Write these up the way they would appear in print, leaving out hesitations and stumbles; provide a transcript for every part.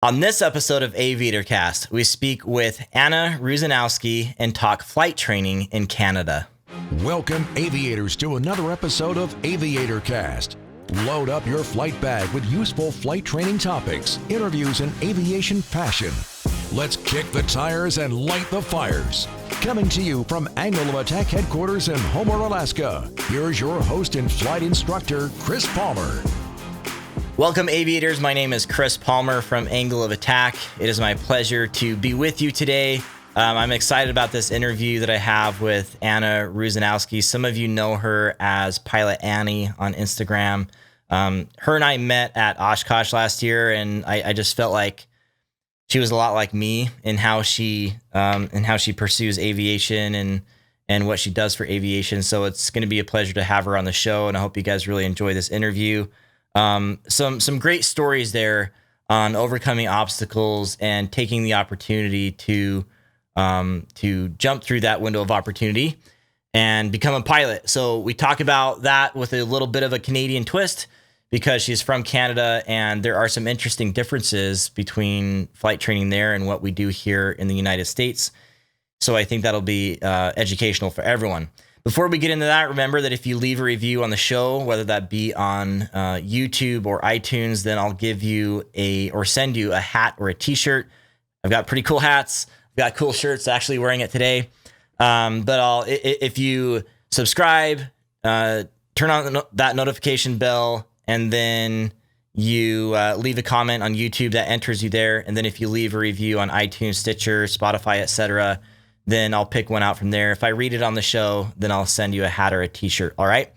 On this episode of AviatorCast, we speak with Anna Rusanowski and talk flight training in Canada. Welcome, aviators, to another episode of AviatorCast. Load up your flight bag with useful flight training topics, interviews, and aviation passion. Let's kick the tires and light the fires. Coming to you from Angle of Attack headquarters in Homer, Alaska, here's your host and flight instructor, Chris Palmer. Welcome, aviators. My name is Chris Palmer from Angle of Attack. It is my pleasure to be with you today. I'm excited about this interview that I have with Anna Rusanowski. Some of you know her as Pilot Annie on Instagram. Her and I met at Oshkosh last year, and I just felt like she was a lot like me in how she pursues aviation and what she does for aviation. So it's going to be a pleasure to have her on the show, and I hope you guys really enjoy this interview. Some great stories there on overcoming obstacles and taking the opportunity to jump through that window of opportunity and become a pilot. So we talk about that with a little bit of a Canadian twist because she's from Canada, and there are some interesting differences between flight training there and what we do here in the United States. So I think that'll be educational for everyone. Before we get into that, remember that if you leave a review on the show, whether that be on YouTube or iTunes, then I'll give you or send you a hat or a t-shirt. I've got pretty cool hats. I've got cool shirts, actually wearing it today. But if you subscribe, turn on that notification bell, and then you leave a comment on YouTube, that enters you there. And then if you leave a review on iTunes, Stitcher, Spotify, etc., then I'll pick one out from there. If I read it on the show, then I'll send you a hat or a t-shirt. All right.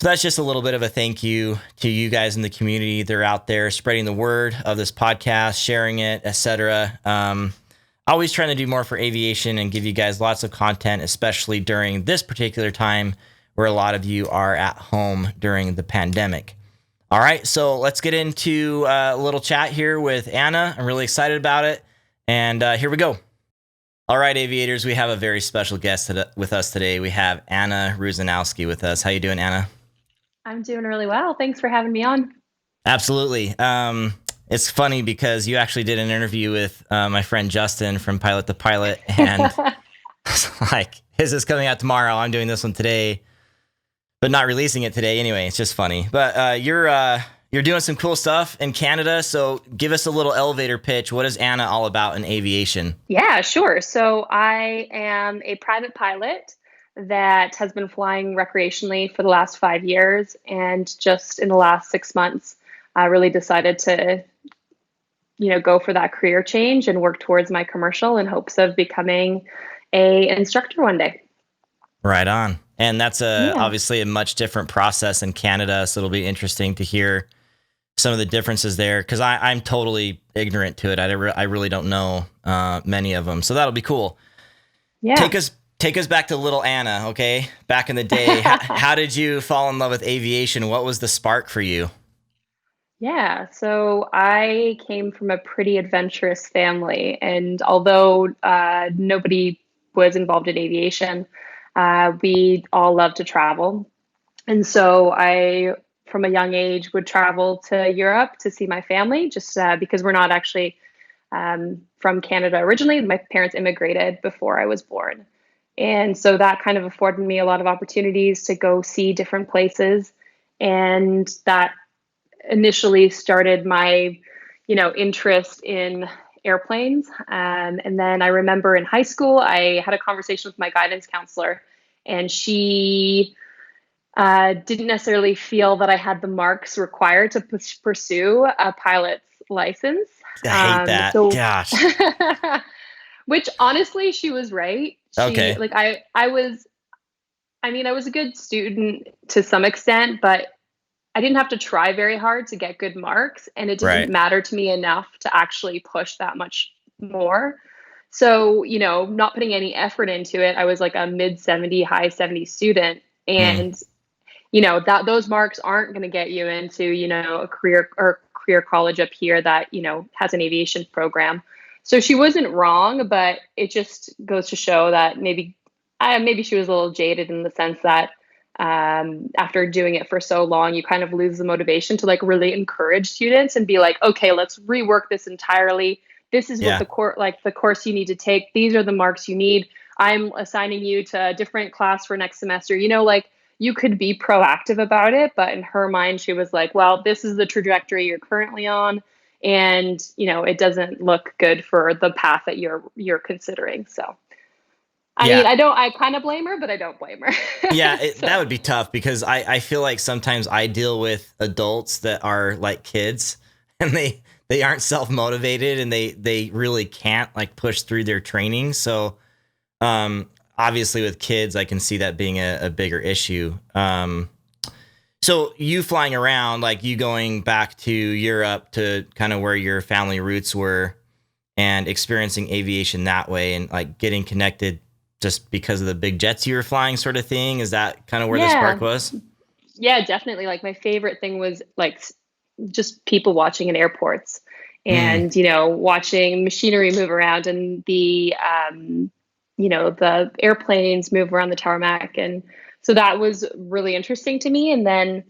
So that's just a little bit of a thank you to you guys in the community. They're out there spreading the word of this podcast, sharing it, etc. Always trying to do more for aviation and give you guys lots of content, especially during this particular time where a lot of you are at home during the pandemic. All right. So let's get into a little chat here with Anna. I'm really excited about it. And here we go. All right, aviators, we have a very special guest with us today. We have Anna Rusanowski with us. How you doing, Anna? I'm doing really well. Thanks for having me on. Absolutely. It's funny because you actually did an interview with my friend Justin from Pilot the Pilot, and like his is coming out tomorrow. I'm doing this one today, but not releasing it today anyway. It's just funny. But you're doing some cool stuff in Canada. So give us a little elevator pitch. What is Anna all about in aviation? Yeah, sure. So I am a private pilot that has been flying recreationally for the last 5 years. And just in the last 6 months, I really decided to, go for that career change and work towards my commercial in hopes of becoming an instructor one day. Right on. And that's obviously a much different process in Canada. So it'll be interesting to hear some of the differences there, because I'm totally ignorant to it. I really don't know many of them. So that'll be cool. Yeah. Take us back to little Anna, okay? Back in the day. How did you fall in love with aviation? What was the spark for you? Yeah, so I came from a pretty adventurous family. And although nobody was involved in aviation, we all love to travel. And so I, from a young age, would travel to Europe to see my family, just because we're not actually from Canada originally. My parents immigrated before I was born. And so that kind of afforded me a lot of opportunities to go see different places. And that initially started my, interest in airplanes. And then I remember in high school, I had a conversation with my guidance counselor, and she didn't necessarily feel that I had the marks required to pursue a pilot's license. I hate that. Gosh. Which honestly, she was right. Okay. I was a good student to some extent, but I didn't have to try very hard to get good marks, and it didn't matter to me enough to actually push that much more. So, not putting any effort into it, I was like a mid 70, high 70 student. And, those marks aren't going to get you into, a career college up here that, has an aviation program. So she wasn't wrong, but it just goes to show that maybe she was a little jaded in the sense that after doing it for so long, you kind of lose the motivation to like really encourage students and be like, okay, let's rework this entirely. This is what Yeah. the course you need to take. These are the marks you need. I'm assigning you to a different class for next semester. Like you could be proactive about it, but in her mind, she was like, well, this is the trajectory you're currently on. And, it doesn't look good for the path that you're considering. So I Yeah. mean, I kind of blame her, but I don't blame her. Yeah, So, that would be tough because I feel like sometimes I deal with adults that are like kids and they aren't self-motivated and they really can't like push through their training. So obviously with kids, I can see that being a bigger issue. So you flying around, like you going back to Europe to kind of where your family roots were and experiencing aviation that way and like getting connected just because of the big jets you were flying sort of thing. Is that kind of where the yeah, spark was? yeah, definitely. Like my favorite thing was like just people watching in airports Mm, and, watching machinery move around and the airplanes move around the tarmac. And so that was really interesting to me. And then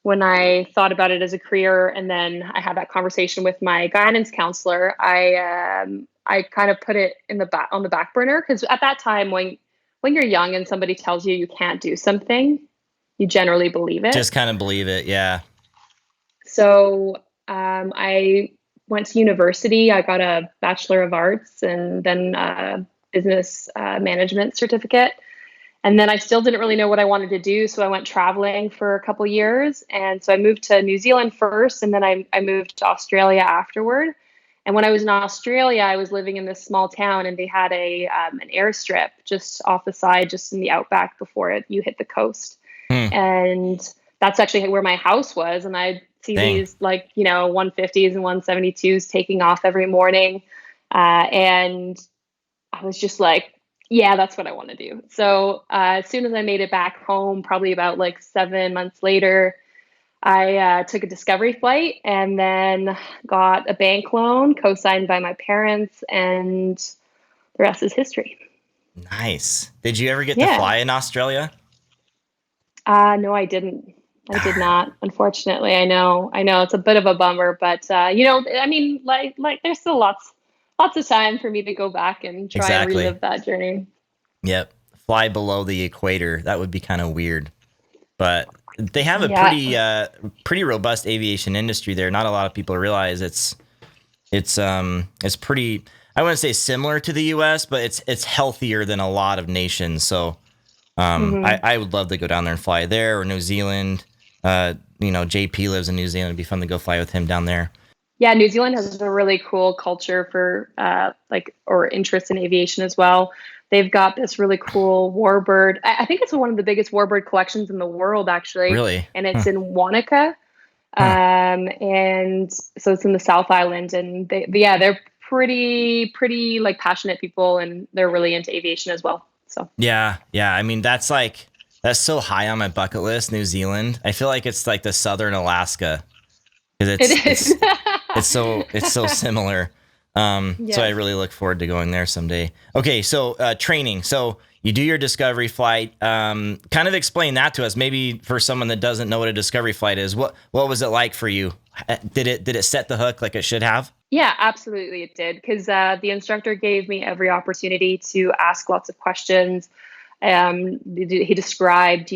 when I thought about it as a career, and then I had that conversation with my guidance counselor, I kind of put it in the back on the back burner because at that time when you're young and somebody tells you you can't do something, you generally believe it. just kind of believe it. Yeah. So I went to university. I got a Bachelor of Arts and then a business management certificate. And then I still didn't really know what I wanted to do. So I went traveling for a couple years. And so I moved to New Zealand first, and then I moved to Australia afterward. And when I was in Australia, I was living in this small town, and they had an airstrip just off the side, just in the outback before you hit the coast. Hmm, And that's actually where my house was. And I'd see dang. these 150s and 172s taking off every morning. And I was just like, yeah, that's what I want to do. So as soon as I made it back home, probably about like 7 months later, I took a discovery flight and then got a bank loan co-signed by my parents, and the rest is history. Nice. Did you ever get to Yeah. fly in Australia? No, I didn't. I did Darn. not. Unfortunately, I know it's a bit of a bummer, but I mean, like, there's still lots of time for me to go back and try and Exactly. relive that journey. Yep. Fly below the equator. That would be kind of weird. But they have a Yeah. pretty robust aviation industry there. Not a lot of people realize it's pretty, I wouldn't say similar to the US, but it's healthier than a lot of nations. So Hmm. I would love to go down there and fly there or New Zealand. JP lives in New Zealand. It'd be fun to go fly with him down there. Yeah, New Zealand has a really cool culture for or interest in aviation as well. They've got this really cool warbird. I think it's one of the biggest warbird collections in the world, actually, Really? and it's Huh. in Wanaka. Huh. And so it's in the South Island, and yeah, they're pretty like passionate people, and they're really into aviation as well. So Yeah, yeah. I mean, that's so high on my bucket list, New Zealand. I feel like it's like the southern Alaska because it is. it's so similar. So I Yes. really look forward to going there someday. Okay, so training. So you do your discovery flight. Kind of explain that to us, maybe for someone that doesn't know what a discovery flight is. What was it like for you? Did it set the hook like it should have? Yeah, absolutely, it did. Because the instructor gave me every opportunity to ask lots of questions. He described,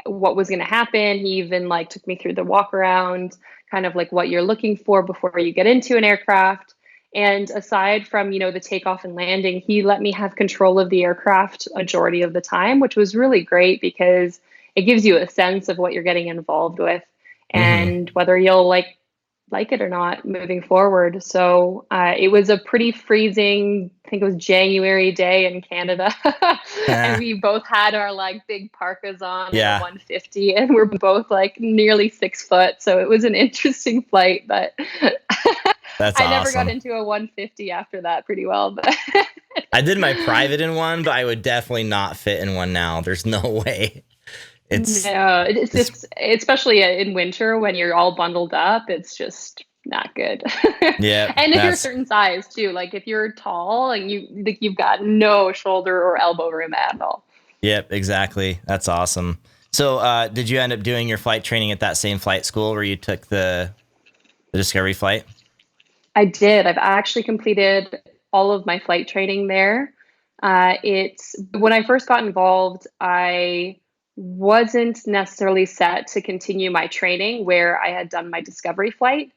what was going to happen. He even like took me through the walk around, kind of like what you're looking for before you get into an aircraft. And aside from, the takeoff and landing, he let me have control of the aircraft majority of the time, which was really great because it gives you a sense of what you're getting involved with Mm-hmm. and whether you'll like it or not moving forward. So it was a pretty freezing, I think it was January day in Canada. And we both had our like big parkas on in a Yeah, 150, and we're both like nearly 6 foot. So it was an interesting flight, but that's I never got awesome. into a 150 after that pretty well. But I did my private in one, but I would definitely not fit in one now. There's no way. It's no, it's it's just, especially in winter when you're all bundled up, it's just not good. yeah, And if you're a that's certain size too, like if you're tall and you've got no shoulder or elbow room at all. yep, exactly. That's awesome. So did you end up doing your flight training at that same flight school where you took the Discovery flight? I did. I've actually completed all of my flight training there. It's when I first got involved, I wasn't necessarily set to continue my training where I had done my Discovery flight.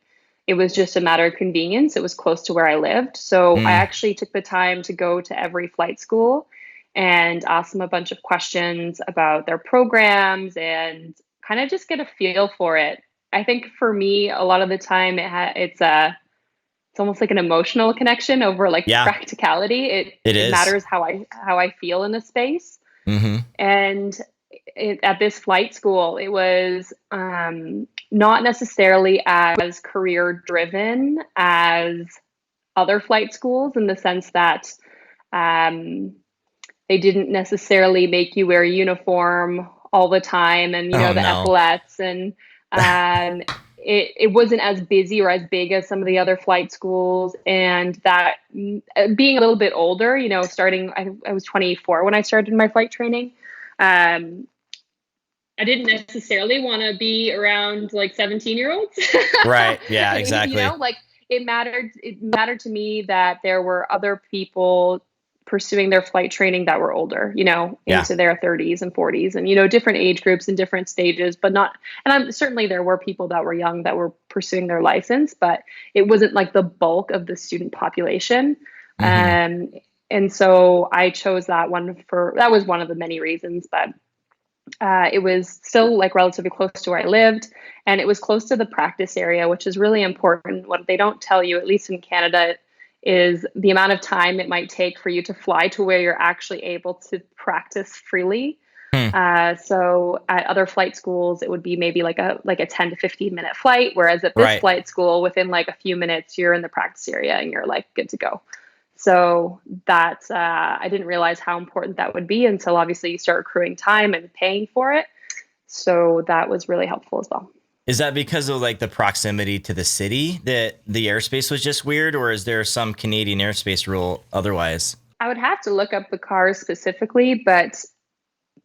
It was just a matter of convenience. It was close to where I lived. So I Mm, actually took the time to go to every flight school and ask them a bunch of questions about their programs and kind of just get a feel for it. I think for me, a lot of the time it's almost like an emotional connection over like yeah, practicality. it It is. matters how I feel in the space. Mm-hmm. And at this flight school, it was not necessarily as career driven as other flight schools in the sense that um, they didn't necessarily make you wear a uniform all the time and, Oh the no. epaulets. And um, it wasn't as busy or as big as some of the other flight schools. And that being a little bit older, starting, I was 24 when I started my flight training. Um, I didn't necessarily want to be around like 17-year-olds. Right. Yeah, exactly. Like it mattered to me that there were other people pursuing their flight training that were older, Yeah. into their 30s and 40s and different age groups and different stages, but not and I'm certainly there were people that were young that were pursuing their license, but it wasn't like the bulk of the student population. Mm-hmm. And so I chose that was one of the many reasons, but it was still like relatively close to where I lived, and it was close to the practice area, which is really important. What they don't tell you, at least in Canada, is the amount of time it might take for you to fly to where you're actually able to practice freely. Hmm. So at other flight schools, it would be maybe like a 10 to 15 minute flight, whereas at this Right. flight school, within like a few minutes, you're in the practice area and you're like good to go. So that I didn't realize how important that would be until obviously you start accruing time and paying for it. So that was really helpful as well. Is that because of like the proximity to the city that the airspace was just weird, or is there some Canadian airspace rule otherwise? I would have to look up the cars specifically, but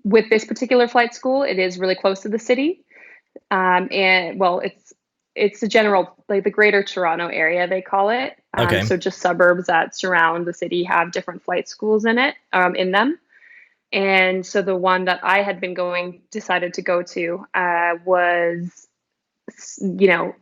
with this particular flight school, it is really close to the city. And well, it's the general, like the greater Toronto area, they call it. Okay. So just suburbs that surround the city have different flight schools in them. And so the one that I had decided to go to was, you know,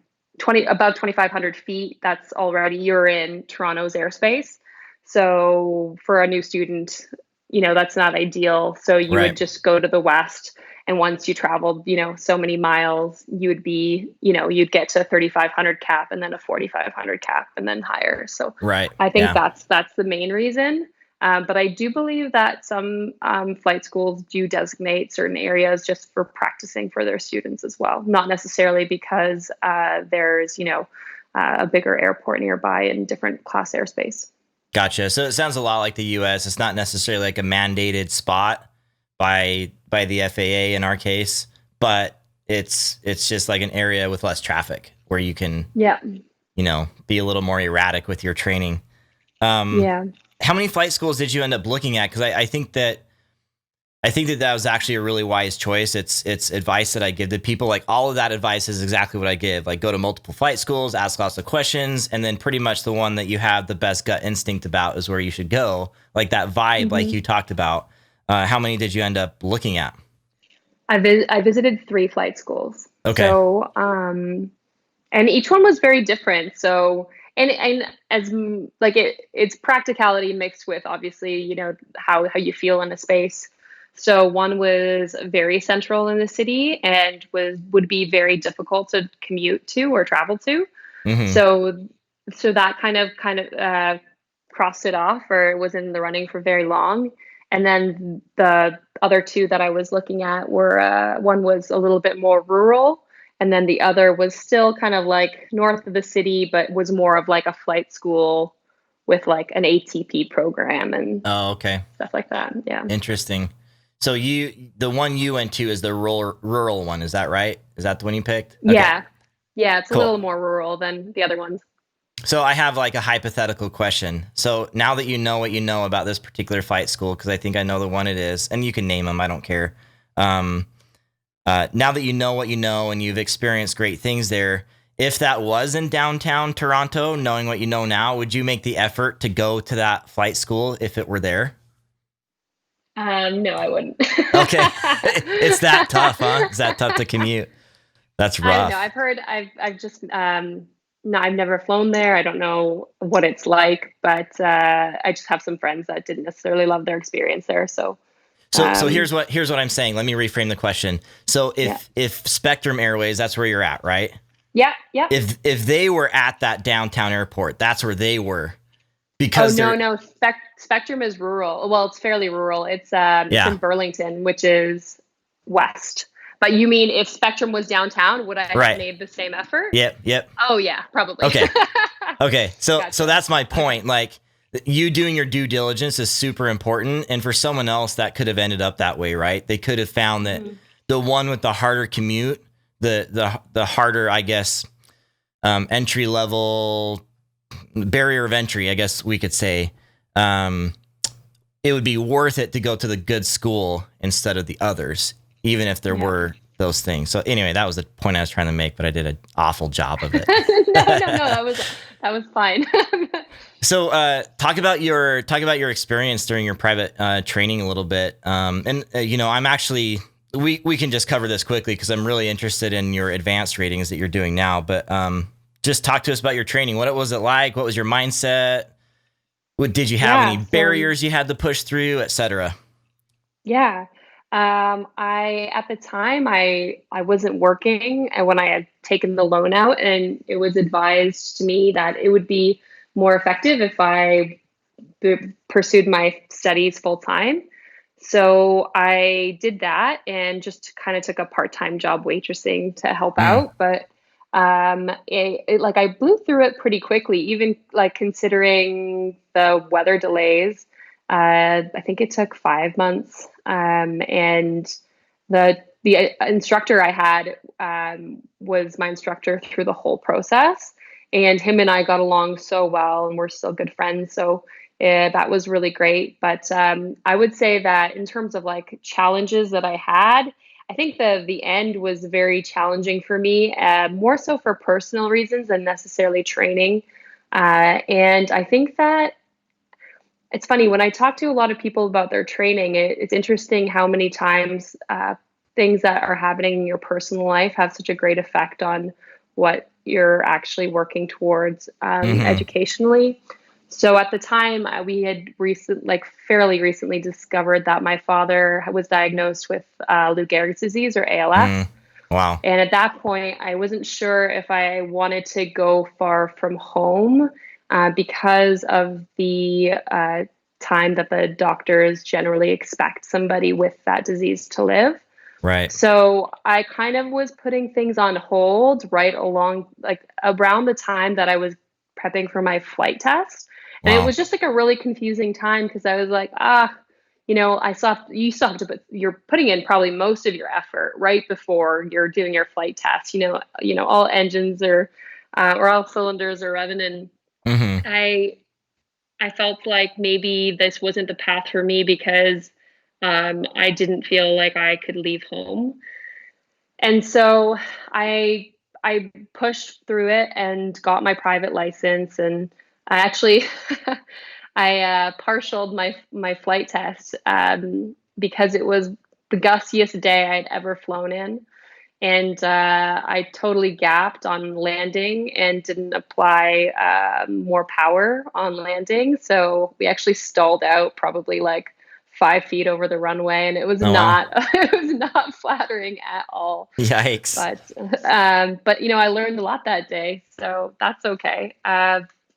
above 2,500 feet. That's already, you're in Toronto's airspace. So for a new student, that's not ideal. So you Right. would just go to the west. And once you traveled, so many miles, you'd get to 3,500 cap and then a 4,500 cap and then higher. So Right. I think Yeah. that's the main reason. But I do believe that some flight schools do designate certain areas just for practicing for their students as well. Not necessarily because there's, a bigger airport nearby and different class airspace. Gotcha. So it sounds a lot like the US. It's not necessarily like a mandated spot by the FAA in our case, but it's just like an area with less traffic where you can, Yeah. be a little more erratic with your training. Um, Yeah. how many flight schools did you end up looking at? Because I think that that was actually a really wise choice. It's advice that I give to people. Like all of that advice is exactly what I give. Like go to multiple flight schools, ask lots of questions, and then pretty much the one that you have the best gut instinct about is where you should go. Like that vibe, like Mhm. you talked about. How many did you end up looking at? I visited 3 flight schools. Okay. So, and each one was very different. So, and like it's practicality mixed with obviously, how you feel in a space. So one was very central in the city and would be very difficult to commute to or travel to. Mm-hmm. So that kind of crossed it off, or it was in the running for very long. And then the other 2 that I was looking at were one was a little bit more rural, and then the other was still kind of like north of the city, but was more of like a flight school with like an ATP program and Oh, okay. stuff like that. Yeah. Interesting. So the one you went to is the rural one. Is that right? Is that the one you picked? Okay. Yeah. Yeah. It's a Cool. little more rural than the other ones. So I have like a hypothetical question. So now that you know what you know about this particular flight school, because I think I know the one it is, and you can name them, I don't care. Now that you know what you know and you've experienced great things there, if that was in downtown Toronto, knowing what you know now, would you make the effort to go to that flight school if it were there? No, I wouldn't. Okay. It's that tough, huh? It's that tough to commute. That's I don't know. rough. I've heard. I've just. No, I've never flown there. I don't know what it's like, but I just have some friends that didn't necessarily love their experience there. So, So um, here's what I'm saying. Let me reframe the question. So yeah, if Spectrum Airways, that's where you're at, right? yeah, yeah. If they were at that downtown airport, that's where they were Oh because no, they're no. Spectrum is rural. Well, it's fairly rural. It's yeah, in Burlington, which is west. But you mean if Spectrum was downtown, would I have right. made the same effort? Yep. Oh yeah, probably. Okay. Okay. So Gotcha. that's my point. Like you doing your due diligence is super important. And for someone else that could have ended up that way, right? They could have found that Mhm. the one with the harder commute, the harder, I guess, entry level barrier of entry, I guess we could say, um, it would be worth it to go to the good school instead of the others, even if there Yeah. were those things. So anyway, that was the point I was trying to make, but I did an awful job of it. No. That was fine. So talk about your experience during your private training a little bit. And you know, I'm actually we can just cover this quickly because I'm really interested in your advanced ratings that you're doing now. But just talk to us about your training. What was it like? What was your mindset? What, did you have Yeah. any barriers you had to push through, et cetera? Yeah. I at the time I wasn't working and when I had taken the loan out and it was advised to me that it would be more effective if I pursued my studies full time. So I did that and just kind of took a part-time job waitressing to help Mm, out, but like I blew through it pretty quickly, even like considering the weather delays. I think it took 5 months, and the instructor I had was my instructor through the whole process, and him and I got along so well, and we're still good friends. So that was really great. But I would say that in terms of like challenges that I had, I think the end was very challenging for me, more so for personal reasons than necessarily training. And I think that it's funny when I talk to a lot of people about their training. It's interesting how many times things that are happening in your personal life have such a great effect on what you're actually working towards mm-hmm. educationally. So at the time, we had fairly recently discovered that my father was diagnosed with Lou Gehrig's disease or ALS. Mm, wow. And at that point, I wasn't sure if I wanted to go far from home because of the time that the doctors generally expect somebody with that disease to live. Right. So I kind of was putting things on hold right along, like around the time that I was prepping for my flight test. And it Wow. was just like a really confusing time because I was like, you still have to you're putting in probably most of your effort right before you're doing your flight test. All engines are, or all cylinders are revving, and Mm-hmm. I I felt like maybe this wasn't the path for me because I didn't feel like I could leave home. And so I I pushed through it and got my private license, and I actually I partialed my flight test because it was the gustiest day I'd ever flown in, and I totally gapped on landing and didn't apply more power on landing. So we actually stalled out probably like 5 feet over the runway, and it was Oh wow. not it was not flattering at all. Yikes. But I learned a lot that day, so that's okay.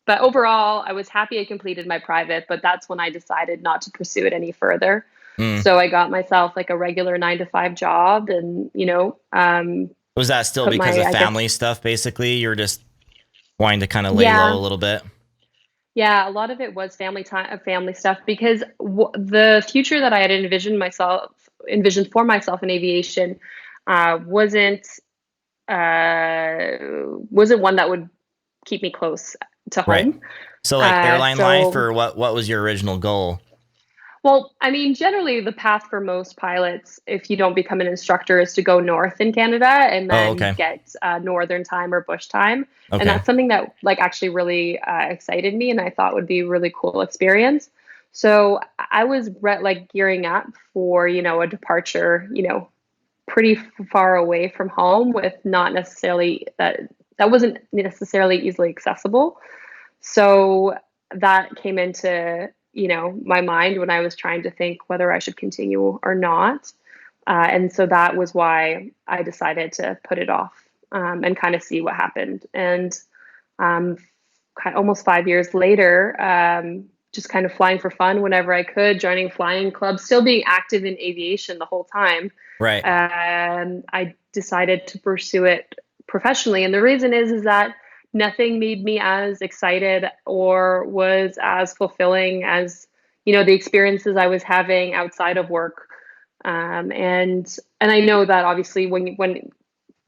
But overall, I was happy I completed my private, but that's when I decided not to pursue it any further. Mm. So I got myself like a regular 9 to 5 job, and Was that still put because my of I guess family stuff? Basically, you're just wanting to kind of lay low yeah, a little bit. yeah. A lot of it was family time, family stuff, because the future that I had envisioned for myself in aviation wasn't uh, wasn't one that would keep me close to Right. home. So like airline life, So or what was your original goal? Well, I mean, generally the path for most pilots, if you don't become an instructor, is to go north in Canada and Oh, then okay. get northern time or bush time. And Okay. that's something that like actually really excited me and I thought would be a really cool experience. So I was like gearing up for, a departure, pretty far away from home with not necessarily that wasn't necessarily easily accessible. So that came into, my mind when I was trying to think whether I should continue or not. And so that was why I decided to put it off and kind of see what happened. And um, almost 5 years later, just kind of flying for fun whenever I could, joining flying clubs, still being active in aviation the whole time. Right. I decided to pursue it professionally, and the reason is that nothing made me as excited or was as fulfilling as the experiences I was having outside of work. And I know that obviously when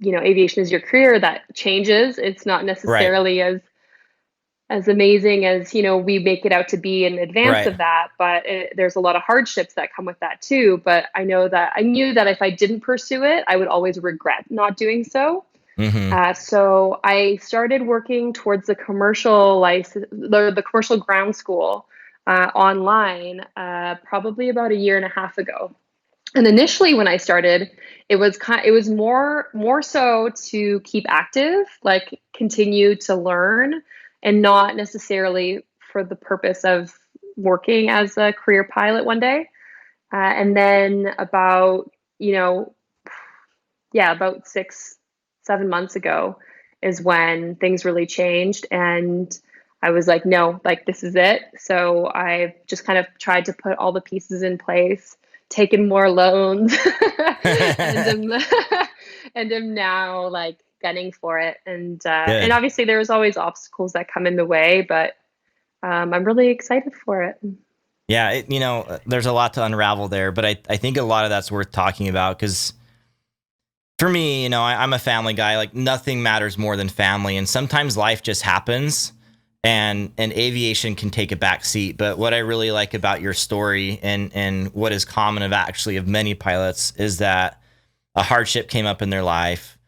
aviation is your career, that changes. It's not Right. necessarily as amazing as we make it out to be in advance Right. of that, but there's a lot of hardships that come with that too. But I knew that if I didn't pursue it, I would always regret not doing so. Mm-hmm. So I started working towards the commercial license, the commercial ground school online, probably about a year and a half ago. And initially, when I started, it was more so to keep active, like continue to learn, and not necessarily for the purpose of working as a career pilot one day. And then you know, about 6, 7 months ago is when things really changed. And I was like, no, like this is it. So I've just kind of tried to put all the pieces in place, taken more loans, and am, and am now like gunning for it. And Good. obviously there's always obstacles that come in the way, but I'm really excited for it. Yeah, there's a lot to unravel there, but I think a lot of that's worth talking about because for me, I'm a family guy. Like nothing matters more than family, and sometimes life just happens, and aviation can take a back seat. But what I really like about your story and what is common of many pilots is that a hardship came up in their life.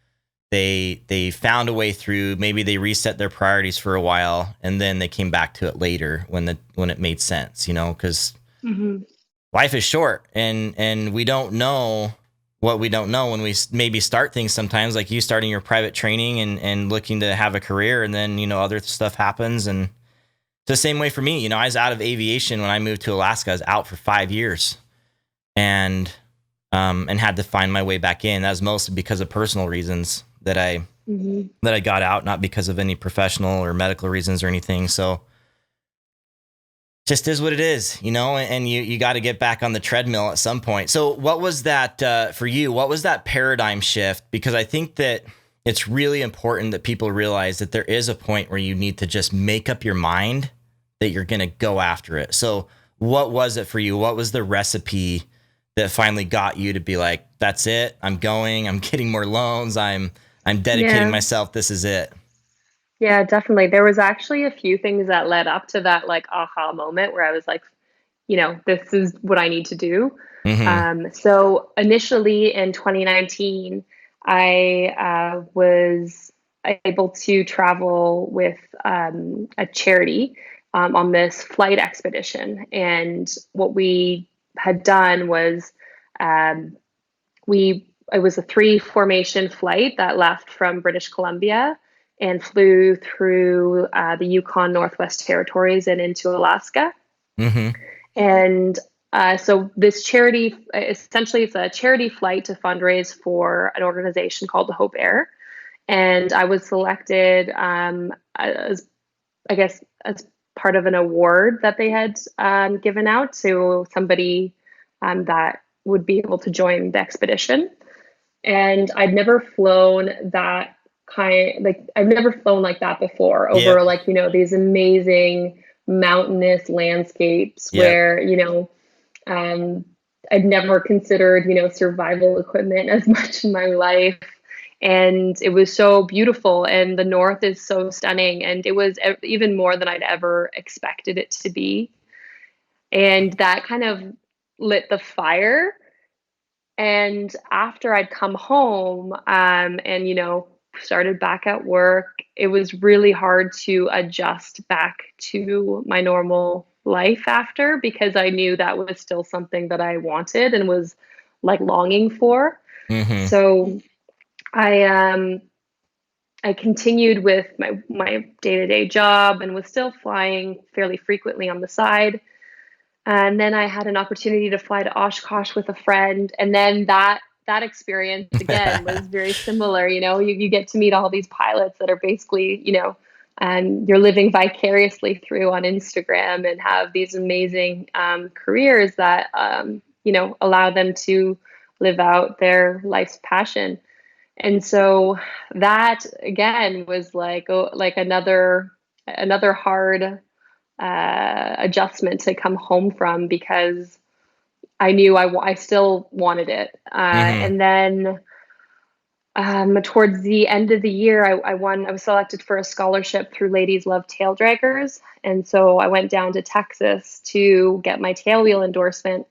They found a way through. Maybe they reset their priorities for a while, and then they came back to it later when it made sense. Because Mm-hmm. life is short, and we don't know what we don't know when we maybe start things sometimes, like you starting your private training and looking to have a career, and then other stuff happens. And it's the same way for me. I was out of aviation when I moved to Alaska. I was out for 5 years and had to find my way back in. That was mostly because of personal reasons that I got out, not because of any professional or medical reasons or anything. So just is what it is, and you got to get back on the treadmill at some point. So what was that for you? What was that paradigm shift? Because I think that it's really important that people realize that there is a point where you need to just make up your mind that you're going to go after it. So what was it for you? What was the recipe that finally got you to be like, that's it. I'm going, I'm getting more loans. I'm dedicating Yeah. myself. This is it. Yeah, definitely. There was actually a few things that led up to that like aha moment where I was like, this is what I need to do. Mm-hmm. So initially in 2019, I was able to travel with a charity on this flight expedition. And what we had done was um, it was a 3 formation flight that left from British Columbia and flew through the Yukon Northwest Territories and into Alaska. Mm-hmm. And so this charity, essentially, it's a charity flight to fundraise for an organization called the Hope Air. And I was selected as, I guess, as part of an award that they had given out to somebody that would be able to join the expedition. And I'd never flown that I've never flown like that before over Yep. these amazing mountainous landscapes Yep. where um, I'd never considered survival equipment as much in my life. And it was so beautiful, and the north is so stunning, and it was even more than I'd ever expected it to be. And that kind of lit the fire. And after I'd come home, and, started back at work, it was really hard to adjust back to my normal life after, because I knew that was still something that I wanted and was like longing for. Mm-hmm. So I continued with my day-to-day job and was still flying fairly frequently on the side. And then I had an opportunity to fly to Oshkosh with a friend. And then that experience again was very similar. You get to meet all these pilots that are basically, and you're living vicariously through on Instagram, and have these amazing careers that, allow them to live out their life's passion. And so that again was like another hard adjustment to come home from, because I knew I still wanted it. Mm-hmm. And then towards the end of the year, I was selected for a scholarship through Ladies Love Tail Draggers. And so I went down to Texas to get my tailwheel endorsement.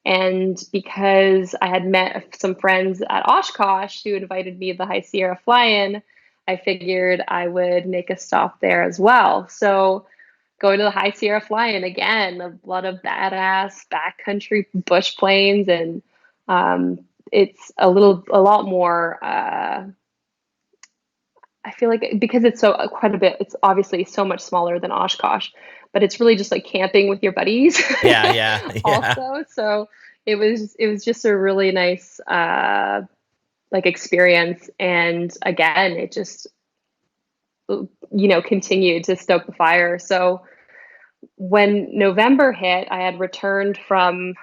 And because I had met some friends at Oshkosh who invited me to the High Sierra Fly-In, I figured I would make a stop there as well. So going to the High Sierra Fly-In again, a lot of badass backcountry bush planes, and it's a lot more. I feel like because it's so quite a bit. It's obviously so much smaller than Oshkosh, but it's really just like camping with your buddies. Yeah, yeah, yeah. Also, so it was just a really nice like experience, and again, it just continued to stoke the fire. So when November hit, I had returned from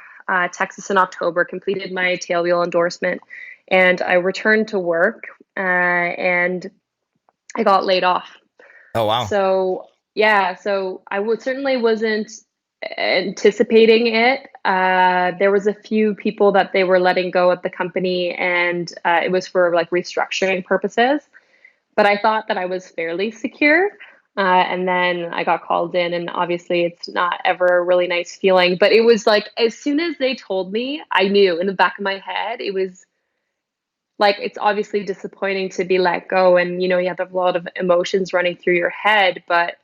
Texas in October, completed my tailwheel endorsement, and I returned to work, and I got laid off. Oh, wow. So yeah, so I certainly wasn't anticipating it. There was a few people that they were letting go at the company, and it was for like restructuring purposes. But I thought that I was fairly secure. And then I got called in, and obviously it's not ever a really nice feeling. But it was like, as soon as they told me, I knew in the back of my head, it was like, it's obviously disappointing to be let go. And, you have a lot of emotions running through your head. But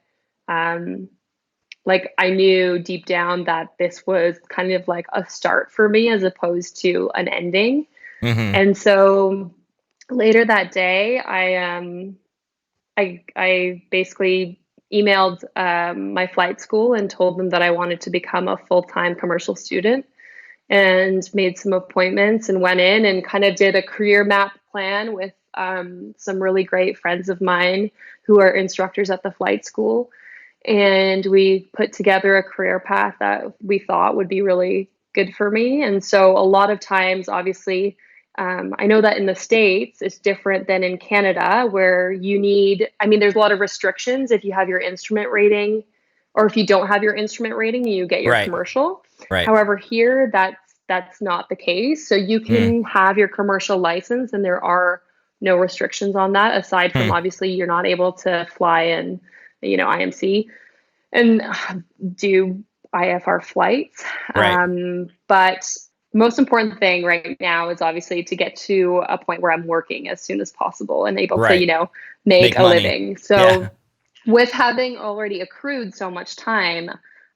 um, like, I knew deep down that this was kind of like a start for me as opposed to an ending. Mm-hmm. And so later that day, I basically emailed my flight school and told them that I wanted to become a full-time commercial student, and made some appointments and went in and kind of did a career map plan with some really great friends of mine who are instructors at the flight school. And we put together a career path that we thought would be really good for me. And so a lot of times, obviously, I know that in the States, it's different than in Canada, where there's a lot of restrictions if you have your instrument rating, or if you don't have your instrument rating, you get your Right, commercial. right. However, here that's not the case. So you Mm. can have your commercial license, and there are no restrictions on that, aside from Hmm. obviously you're not able to fly in, IMC and do IFR flights. Right. But most important thing right now is obviously to get to a point where I'm working as soon as possible and able to, Right. make Make a money. living. So Yeah. with having already accrued so much time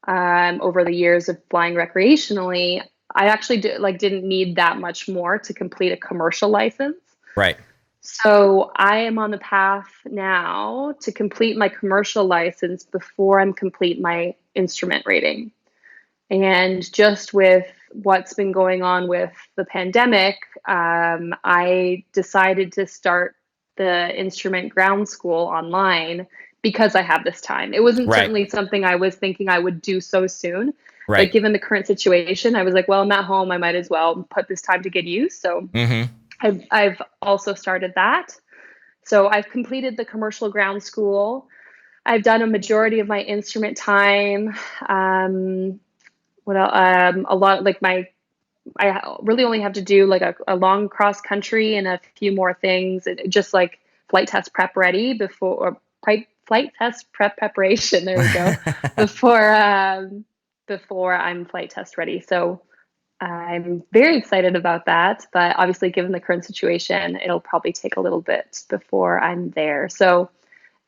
over the years of flying recreationally, I actually didn't need that much more to complete a commercial license. Right. So I am on the path now to complete my commercial license before I'm complete my instrument rating. And just with what's been going on with the pandemic, I decided to start the instrument ground school online because I have this time. It wasn't Right. certainly something I was thinking I would do so soon. But Right. given the current situation, I was like, well, I'm at home. I might as well put this time to good use. So Mm-hmm. I've also started that. So I've completed the commercial ground school. I've done a majority of my instrument time. What else? A lot like I really only have to do like a long cross country and a few more things, just like flight test prep ready before, or flight test prep preparation. There we go. Before before I'm flight test ready. So I'm very excited about that. But obviously, given the current situation, it'll probably take a little bit before I'm there. So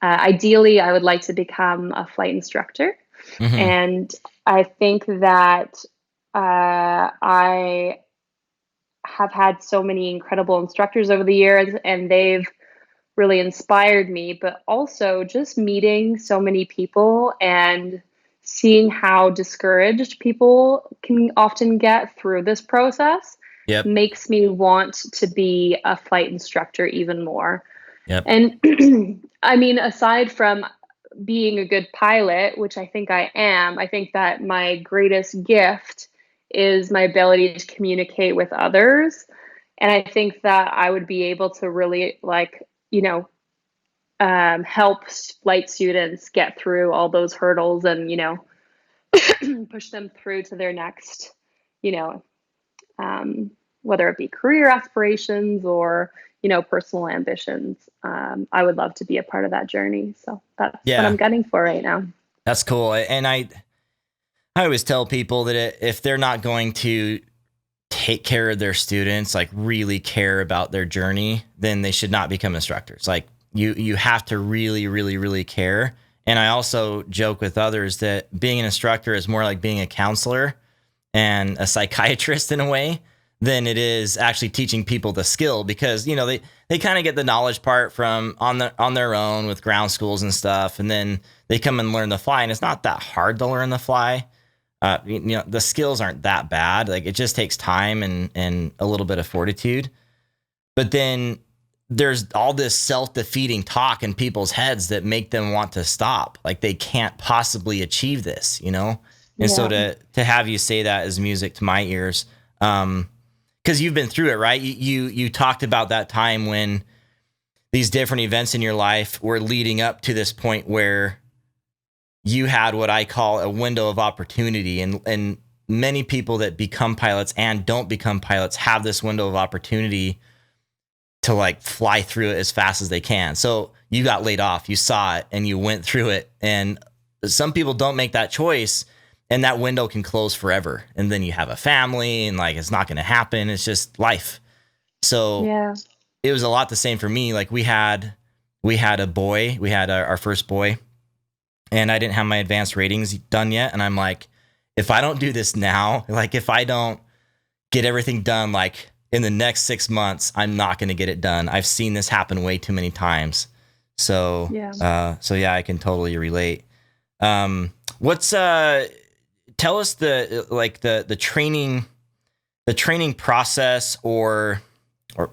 ideally, I would like to become a flight instructor. Hmm. And I think that I have had so many incredible instructors over the years, and they've really inspired me, but also just meeting so many people and seeing how discouraged people can often get through this process Yep. makes me want to be a flight instructor even more. Yep. And I mean, aside from being a good pilot, which I think I am, I think that my greatest gift is my ability to communicate with others. And I think that I would be able to really, like, help flight students get through all those hurdles and, push them through to their next, you know, whether it be career aspirations or, personal ambitions. I would love to be a part of that journey. So that's what Yeah, I'm gunning for right now. that's cool. And I always tell people that if they're not going to take care of their students, like really care about their journey, then they should not become instructors. Like you have to really, really, really care. And I also joke with others that being an instructor is more like being a counselor and a psychiatrist in a way than it is actually teaching people the skill, because they kind of get the knowledge part from on their own with ground schools and stuff, and then they come and learn to fly, and it's not that hard to learn to fly. The skills aren't that bad. Like, it just takes time and a little bit of fortitude. But then there's all this self-defeating talk in people's heads that make them want to stop. Like, they can't possibly achieve this, And so Yeah. to have you say that is music to my ears. Because you've been through it, right? You talked about that time when these different events in your life were leading up to this point where you had what I call a window of opportunity, and many people that become pilots and don't become pilots have this window of opportunity to like fly through it as fast as they can. So you got laid off, you saw it, and you went through it. And some people don't make that choice, and that window can close forever. And then you have a family, and like, it's not going to happen. It's just life. So Yeah. it was a lot the same for me. Like, we had a boy, we had our first boy, and I didn't have my advanced ratings done yet. And I'm like, if I don't do this now, like if I don't get everything done, like in the next 6 months, I'm not going to get it done. I've seen this happen way too many times. So, Yeah. so yeah, I can totally relate. What's, tell us the training process, or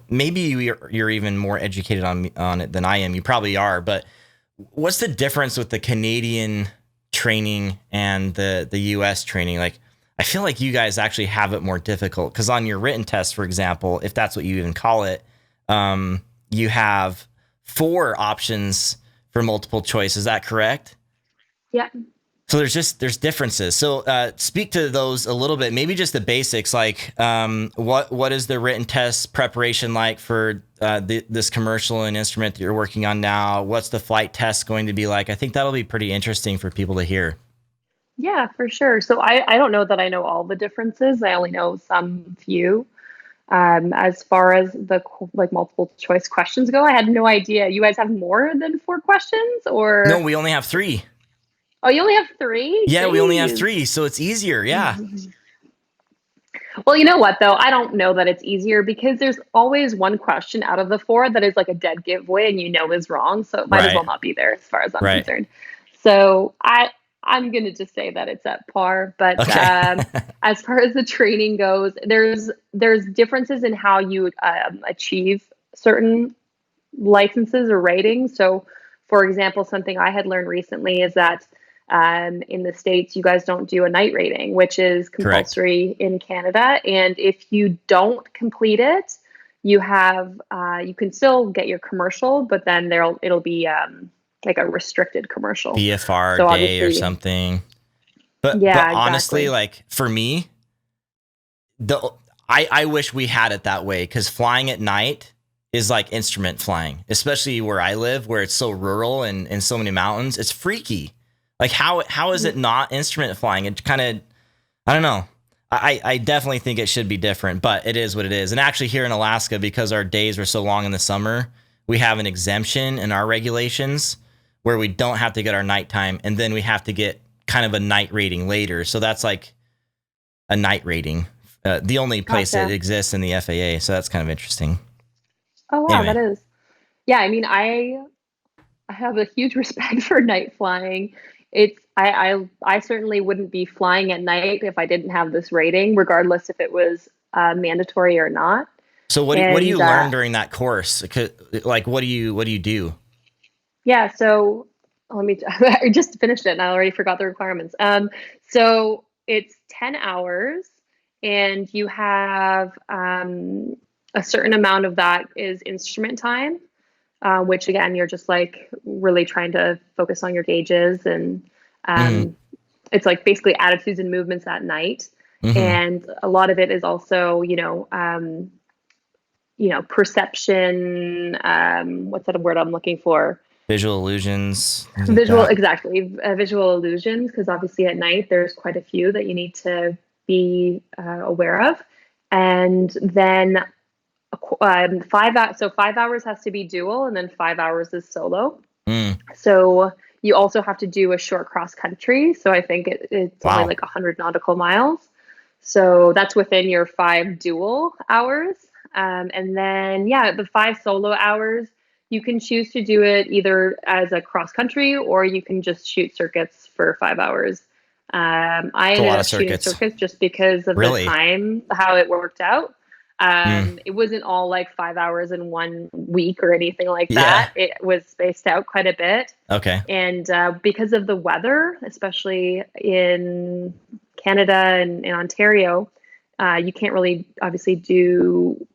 maybe you're even more educated on it than I am. You probably are, but what's the difference with the Canadian training and the US training? Like, I feel like you guys actually have it more difficult, because on your written test, for example, if that's what you even call it, you have 4 options for multiple choice. Is that correct? Yeah. So there's differences. So speak to those a little bit. Maybe just the basics, like what is the written test preparation like for this commercial and instrument that you're working on now? What's the flight test going to be like? I think that'll be pretty interesting for people to hear. Yeah, for sure. So I don't know that I know all the differences. I only know some few. As far as the like multiple choice questions go, I had no idea. You guys have more than 4 questions, No, or we only have 3. oh, you only have three? Yeah, we only have Jeez. 3, so it's easier. Yeah. Well, you know what though? I don't know that it's easier because there's always one question out of the 4 that is like a dead giveaway and is wrong. So it might as well Right. not be there as far as I'm Right. concerned. So I'm gonna just say that it's at par. But Okay. as far as the training goes, there's differences in how you achieve certain licenses or ratings. So, for example, something I had learned recently is that in the States, you guys don't do a night rating, which is Correct. compulsory in Canada. And if you don't complete it, you can still get your commercial, but then it'll be like a restricted commercial. BFR So day or obviously, something. But yeah, honestly, exactly. like for me, the I wish we had it that way, because flying at night is like instrument flying, especially where I live, where it's so rural and so many mountains. It's freaky. Like, how is it not instrument flying? It kind of I don't know. I definitely think it should be different, but it is what it is. And actually, here in Alaska, because our days are so long in the summer, we have an exemption in our regulations where we don't have to get our nighttime, and then we have to get kind of a night rating later. So that's like a night rating, the only place that Gotcha. exists in the FAA. So that's kind of interesting. Oh wow, Anyway, that is. Yeah, I mean, I have a huge respect for night flying. I certainly wouldn't be flying at night if I didn't have this rating, regardless if it was mandatory or not. so what do you And learn during that course? Like, what do you do? yeah, so let me. I just finished it, and I already forgot the requirements. So it's 10 hours, and you have a certain amount of that is instrument time, which again, you're just like really trying to focus on your gauges, and Mm-hmm. um, it's like basically attitudes and movements at night. Mm-hmm. And a lot of it is also, perception. What's that word I'm looking for? Visual illusions, things like Visual, that. exactly. Visual illusions, because obviously at night there's quite a few that you need to be aware of. And then 5 hours, so 5 hours has to be dual, and then 5 hours is solo. Mm, So you also have to do a short cross country. So I think it's only wow. like 100 nautical miles. So that's within your 5 dual hours. And then, yeah, the 5 solo hours, you can choose to do it either as a cross country or you can just shoot circuits for 5 hours. I It's a ended lot of up shooting circuits. circuits just because of the Really? time, how it worked out. Mm, It wasn't all like 5 hours in 1 week or anything like yeah. that. It was spaced out quite a bit. Okay. And because of the weather, especially in Canada and in Ontario, you can't really obviously do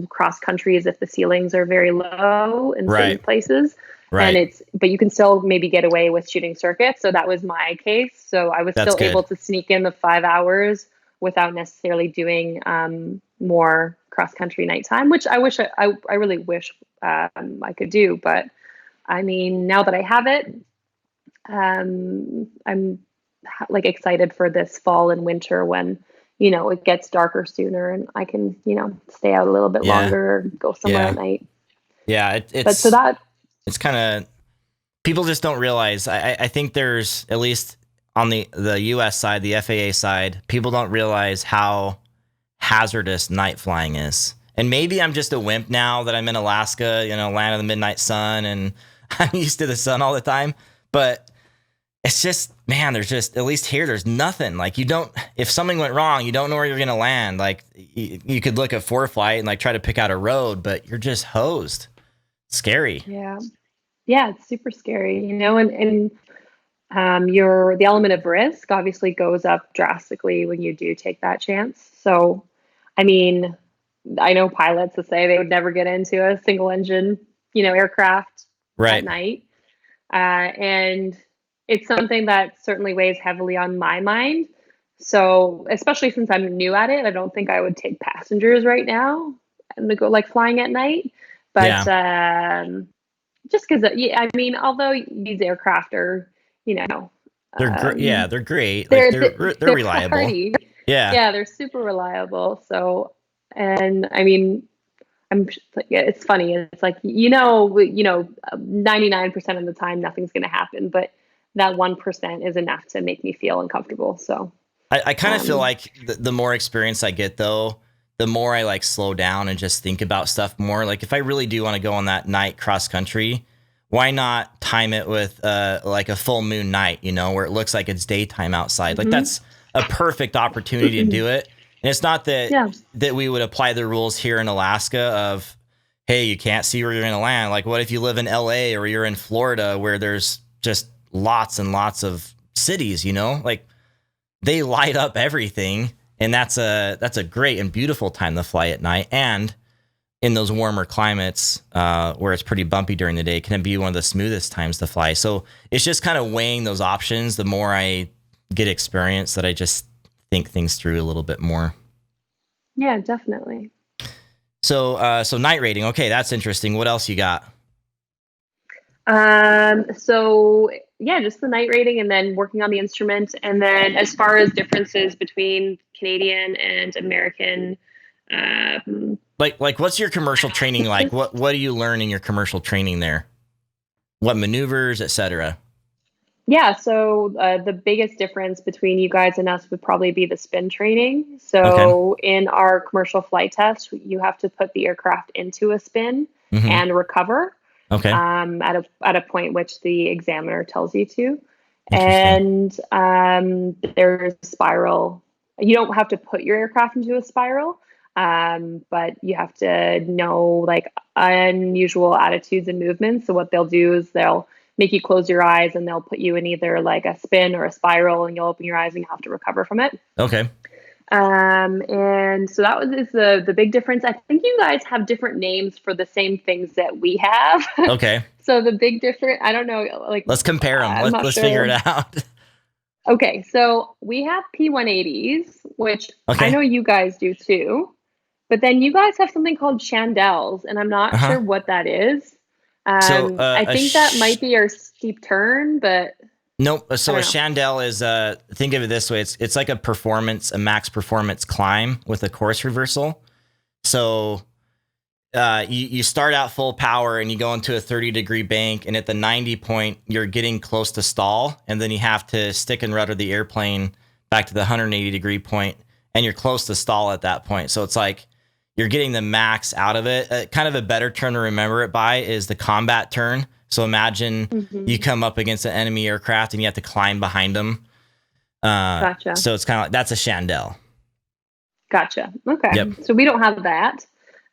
cross countries if the ceilings are very low in certain Right. places. And Right. but you can still maybe get away with shooting circuits. So that was my case. So I was That's still able good. to sneak in the 5 hours without necessarily doing more cross country nighttime, which I really wish I could do. But I mean, now that I have it, I'm like excited for this fall and winter when, it gets darker sooner and I can, stay out a little bit Yeah. longer or go somewhere at Yeah. night. Yeah. But so that, It's kind of, people just don't realize. I think there's, at least on the US side, the FAA side, people don't realize how hazardous night flying is. And maybe I'm just a wimp now that I'm in Alaska, land of the midnight sun, and I'm used to the sun all the time. But it's just, man, there's just, at least here, there's nothing. Like, you don't, if something went wrong, you don't know where you're going to land. Like, you could look at ForeFlight and like try to pick out a road, but you're just hosed. Scary. yeah, yeah, it's super scary, and the element of risk obviously goes up drastically when you do take that chance. So, I mean, I know pilots that say they would never get into a single engine, aircraft at Right. night. And it's something that certainly weighs heavily on my mind. So, especially since I'm new at it, I don't think I would take passengers right now and to go like flying at night. But Yeah. just because, yeah, I mean, although these aircraft are, you know, They're great. Yeah, um, they're great. Like, they're they're they're reliable. hardy. Yeah. Yeah, they're super reliable. So, and I mean, yeah, it's funny. It's like 99% of the time nothing's going to happen, but that 1% is enough to make me feel uncomfortable. So, I kind of feel um, like the more experience I get, though, the more I like slow down and just think about stuff more. Like, if I really do want to go on that night cross country, why not time it with like a full moon night, where it looks like it's daytime outside? Like, mhm. that's a perfect opportunity to do it. And it's not that Yeah, we would apply the rules here in Alaska of, hey, you can't see where you're going to land. Like, what if you live in LA or you're in Florida where there's just lots and lots of cities, Like, they light up everything, and that's a great and beautiful time to fly at night. And in those warmer climates, where it's pretty bumpy during the day, can it be one of the smoothest times to fly? So it's just kind of weighing those options. The more I get experience, that I just think things through a little bit more. yeah, definitely. So night rating. Okay, that's interesting. What else you got? So just the night rating and then working on the instrument. And then as far as differences between Canadian and American, like what's your commercial training like? What do you learn in your commercial training there? What maneuvers, etc.? Yeah, so the biggest difference between you guys and us would probably be the spin training. So in our commercial flight test, you have to put the aircraft into a spin and recover at a point which the examiner tells you to. And there's spiral. You don't have to put your aircraft into a spiral, but you have to know like unusual attitudes and movements. So what they'll do is they'll make you close your eyes and they'll put you in either like a spin or a spiral, and you'll open your eyes and you have to recover from it. Okay. And so is the big difference. I think you guys have different names for the same things that we have. Okay. So the big difference, I don't know, like let's compare them. Let's figure it out. Okay, so we have P180s, which I know you guys do too, but then you guys have something called chandelles, and I'm not sure what that is. I think that might be our steep turn, but nope. So a chandelle is think of it this way: it's like a max performance climb with a course reversal. So you start out full power and you go into a 30-degree bank, and at the 90 point, you're getting close to stall, and then you have to stick and rudder the airplane back to the 180-degree point, and you're close to stall at that point. So it's like you're getting the max out of it. Kind of a better turn to remember it by is the combat turn. So imagine you come up against an enemy aircraft and you have to climb behind them. Gotcha. So it's kind of like, that's a chandelle. Gotcha. Okay. Yep. So we don't have that.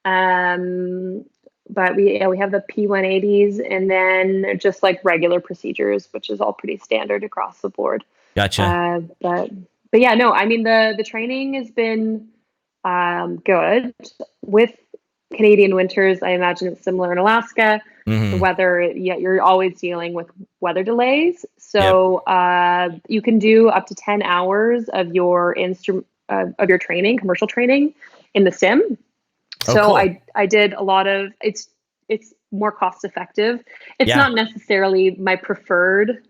But we have the P180s, and then just like regular procedures, which is all pretty standard across the board. Gotcha. But yeah, no, I mean, the training has been good. With Canadian winters, I imagine it's similar in Alaska. The weather, you're always dealing with weather delays. So you can do up to 10 hours of your training, commercial training, in the sim. So cool. I did a lot of it's more cost effective. It's not necessarily my preferred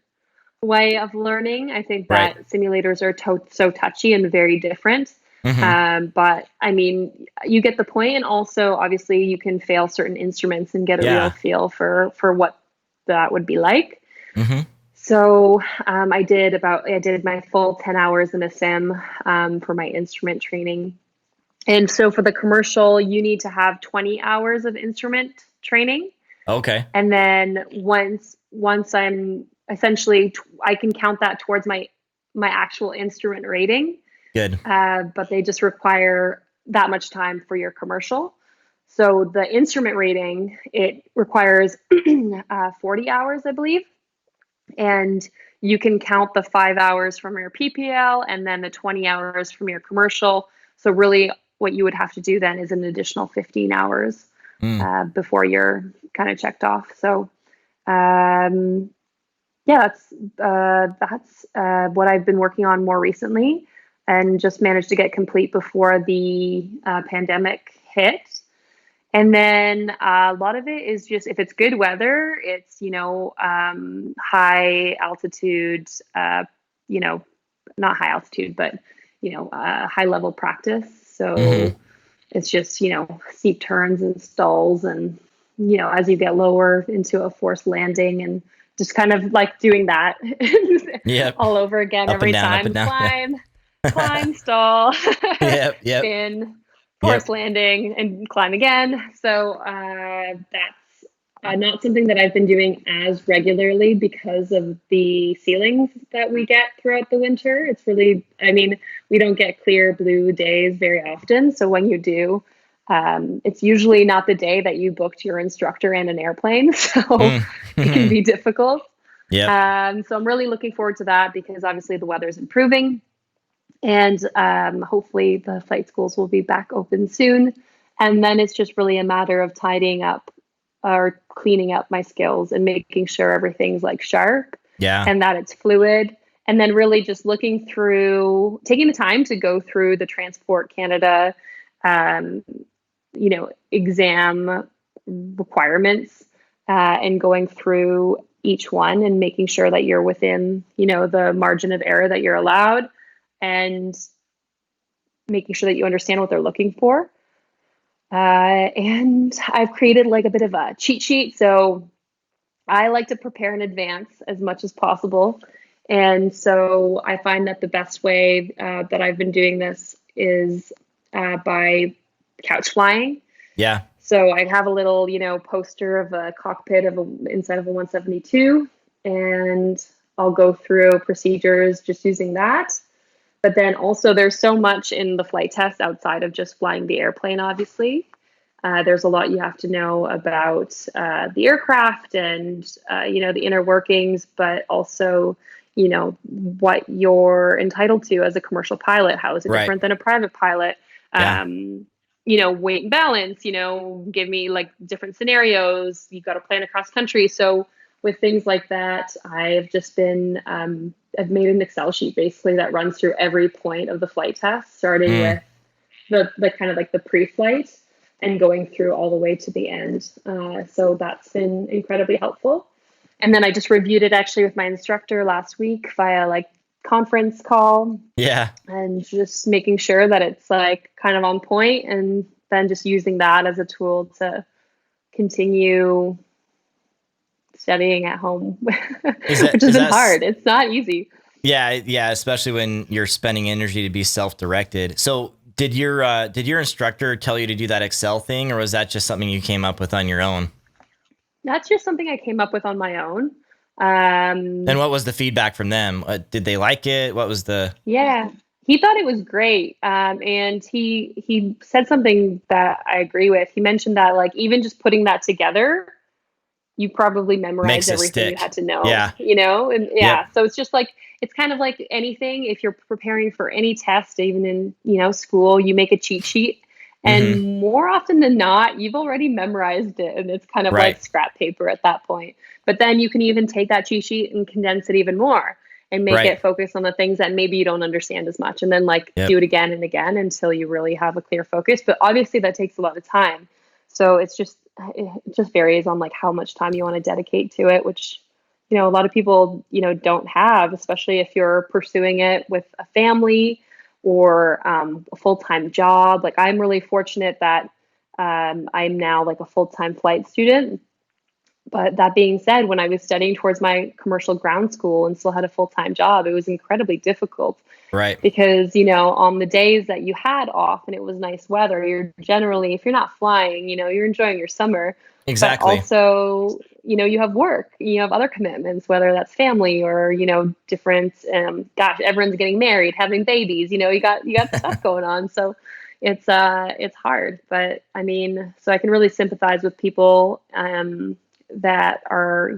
way of learning. I think that simulators are so touchy and very different. But I mean, you get the point. And also, obviously, you can fail certain instruments and get a real feel for what that would be like. So I did my full 10 hours in a sim for my instrument training. And so for the commercial, you need to have 20 hours of instrument training. Okay. And then once I'm essentially, I can count that towards my actual instrument rating. Good. But they just require that much time for your commercial. So the instrument rating, it requires 40 hours, I believe. And you can count the 5 hours from your PPL and then the 20 hours from your commercial. So really what you would have to do then is an additional 15 hours before you're kind of checked off. So that's what I've been working on more recently, and just managed to get complete before the pandemic hit. And then a lot of it is just, if it's good weather, it's, high altitude, not high altitude, but, high level practice. So it's just, steep turns and stalls, and, as you get lower into a forced landing, and just kind of like doing that all over again, every time. Climb, stall, spin, forced landing, and climb again. So that's not something that I've been doing as regularly because of the ceilings that we get throughout the winter. It's really, we don't get clear blue days very often. So when you do, it's usually not the day that you booked your instructor and an airplane. So it can be difficult. So I'm really looking forward to that, because obviously the weather is improving. And hopefully the flight schools will be back open soon. And then it's just really a matter of tidying up or cleaning up my skills and making sure everything's like sharp and that it's fluid. And then really just taking the time to go through the Transport Canada, exam requirements and going through each one and making sure that you're within, the margin of error that you're allowed, and making sure that you understand what they're looking for. And I've created like a bit of a cheat sheet. So I like to prepare in advance as much as possible. And so I find that the best way that I've been doing this is by couch flying. Yeah. So I have a little, poster of a cockpit inside of a 172, and I'll go through procedures just using that. But then also there's so much in the flight test outside of just flying the airplane, obviously. There's a lot you have to know about the aircraft and, the inner workings, but also, what you're entitled to as a commercial pilot. How is it different than a private pilot? Yeah. Weight and balance, give me like different scenarios. You've got to plan across country. So with things like that, I've just been, I've made an Excel sheet basically that runs through every point of the flight test, starting with the kind of like the pre-flight and going through all the way to the end. So that's been incredibly helpful. And then I just reviewed it actually with my instructor last week via like conference call. Yeah. And just making sure that it's like kind of on point, and then just using that as a tool to continue studying at home, which has been hard. It's not easy. Yeah. Yeah. Especially when you're spending energy to be self-directed. So did your instructor tell you to do that Excel thing, or was that just something you came up with on your own? That's just something I came up with on my own. And what was the feedback from them? Did they like it? What was Yeah, he thought it was great. And he said something that I agree with. He mentioned that like, even just putting that together, you probably memorized everything you had to know, and so it's just like, it's kind of like anything. If you're preparing for any test, even in, school, you make a cheat sheet. And more often than not, you've already memorized it, and it's kind of like scrap paper at that point. But then you can even take that cheat sheet and condense it even more and make it focus on the things that maybe you don't understand as much, and then do it again and again until you really have a clear focus. But obviously that takes a lot of time. So it just varies on like how much time you want to dedicate to it, which, a lot of people, don't have, especially if you're pursuing it with a family or a full-time job. Like I'm really fortunate that I'm now like a full-time flight student. But that being said, when I was studying towards my commercial ground school and still had a full-time job, it was incredibly difficult. Right. Because, on the days that you had off and it was nice weather, you're generally, if you're not flying, you're enjoying your summer. Exactly. But also, you have work, you have other commitments, whether that's family or, different, everyone's getting married, having babies, you got stuff going on. So it's hard, but I mean, so I can really sympathize with people, that are,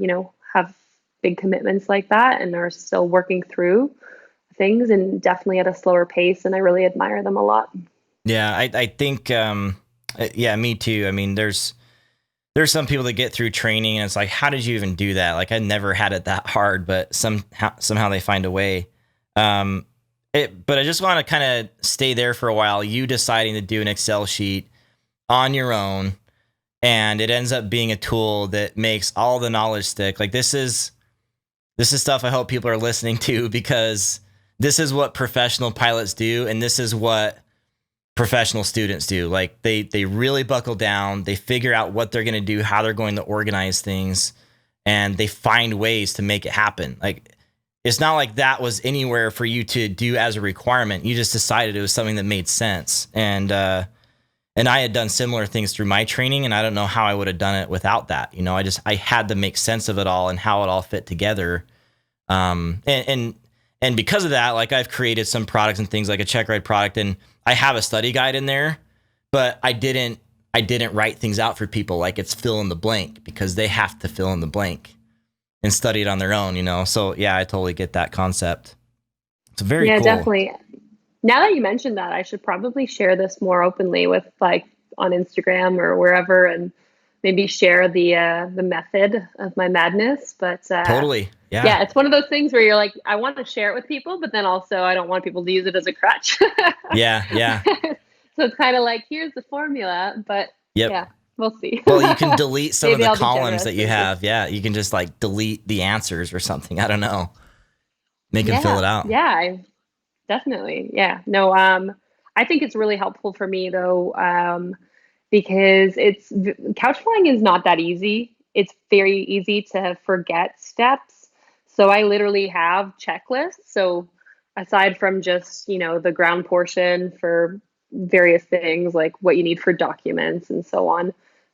have big commitments like that and are still working through things, and definitely at a slower pace. And I really admire them a lot. Yeah. I think, me too. I mean, there's some people that get through training and it's like, how did you even do that? Like I never had it that hard, but somehow they find a way. But I just want to kind of stay there for a while. You deciding to do an Excel sheet on your own, and it ends up being a tool that makes all the knowledge stick. Like this is stuff I hope people are listening to, because this is what professional pilots do. And this is what professional students do. Like they really buckle down, they figure out what they're going to do, how they're going to organize things, and they find ways to make it happen. Like it's not like that was anywhere for you to do as a requirement. You just decided it was something that made sense. And I had done similar things through my training, and I don't know how I would have done it without that. I had to make sense of it all and how it all fit together. And because of that, like I've created some products and things like a check ride product, and I have a study guide in there, but I didn't write things out for people like it's fill in the blank, because they have to fill in the blank and study it on their own, So yeah, I totally get that concept. It's very cool. Yeah, definitely. Now that you mentioned that, I should probably share this more openly with like on Instagram or wherever, and maybe share the method of my madness. But totally. Yeah. Yeah, it's one of those things where you're like, I want to share it with people, but then also I don't want people to use it as a crutch. Yeah. So it's kind of like, here's the formula, but yeah, We'll see. Well, you can delete some of Maybe the I'll be columns that you generous. have. Yeah, you can just like delete the answers or something. I don't know. Make them fill Yeah, it out. yeah, definitely. Yeah. No, I think it's really helpful for me though, because couch flying is not that easy. It's very easy to forget steps. So I literally have checklists. So aside from just, the ground portion for various things like what you need for documents and so on,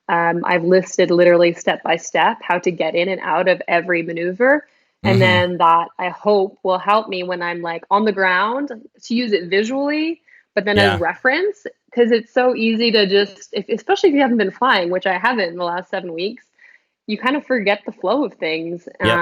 I've listed literally step by step how to get in and out of every maneuver. And Hmm. then that I hope will help me when I'm like on the ground to use it visually, but then as Yeah. reference, because it's so easy to just, especially if you haven't been flying, which I haven't in the last 7 weeks, you kind of forget the flow of things. Yep.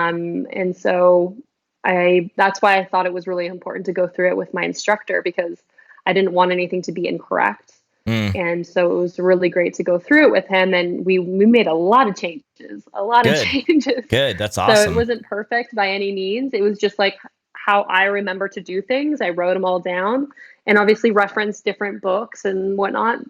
And so that's why I thought it was really important to go through it with my instructor because I didn't want anything to be incorrect. Mm. And so it was really great to go through it with him. And we made a lot of changes, a lot of Good. changes. Good. That's So it awesome. wasn't perfect by any means. It was just like how I remember to do things. I wrote them all down and obviously referenced different books and whatnot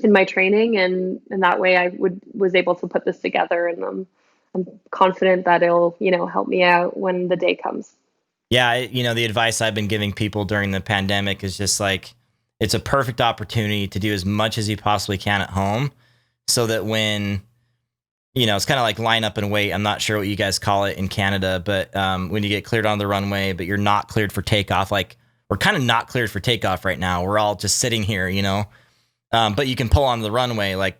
in my training. And that way I was able to put this together. And I'm confident that it'll, help me out when the day comes. Yeah. The advice I've been giving people during the pandemic is just like, it's a perfect opportunity to do as much as you possibly can at home so that when, it's kind of like line up and wait. I'm not sure what you guys call it in Canada, but when you get cleared on the runway, but you're not cleared for takeoff, like we're kind of not cleared for takeoff right now. We're all just sitting here, but you can pull on the runway, like,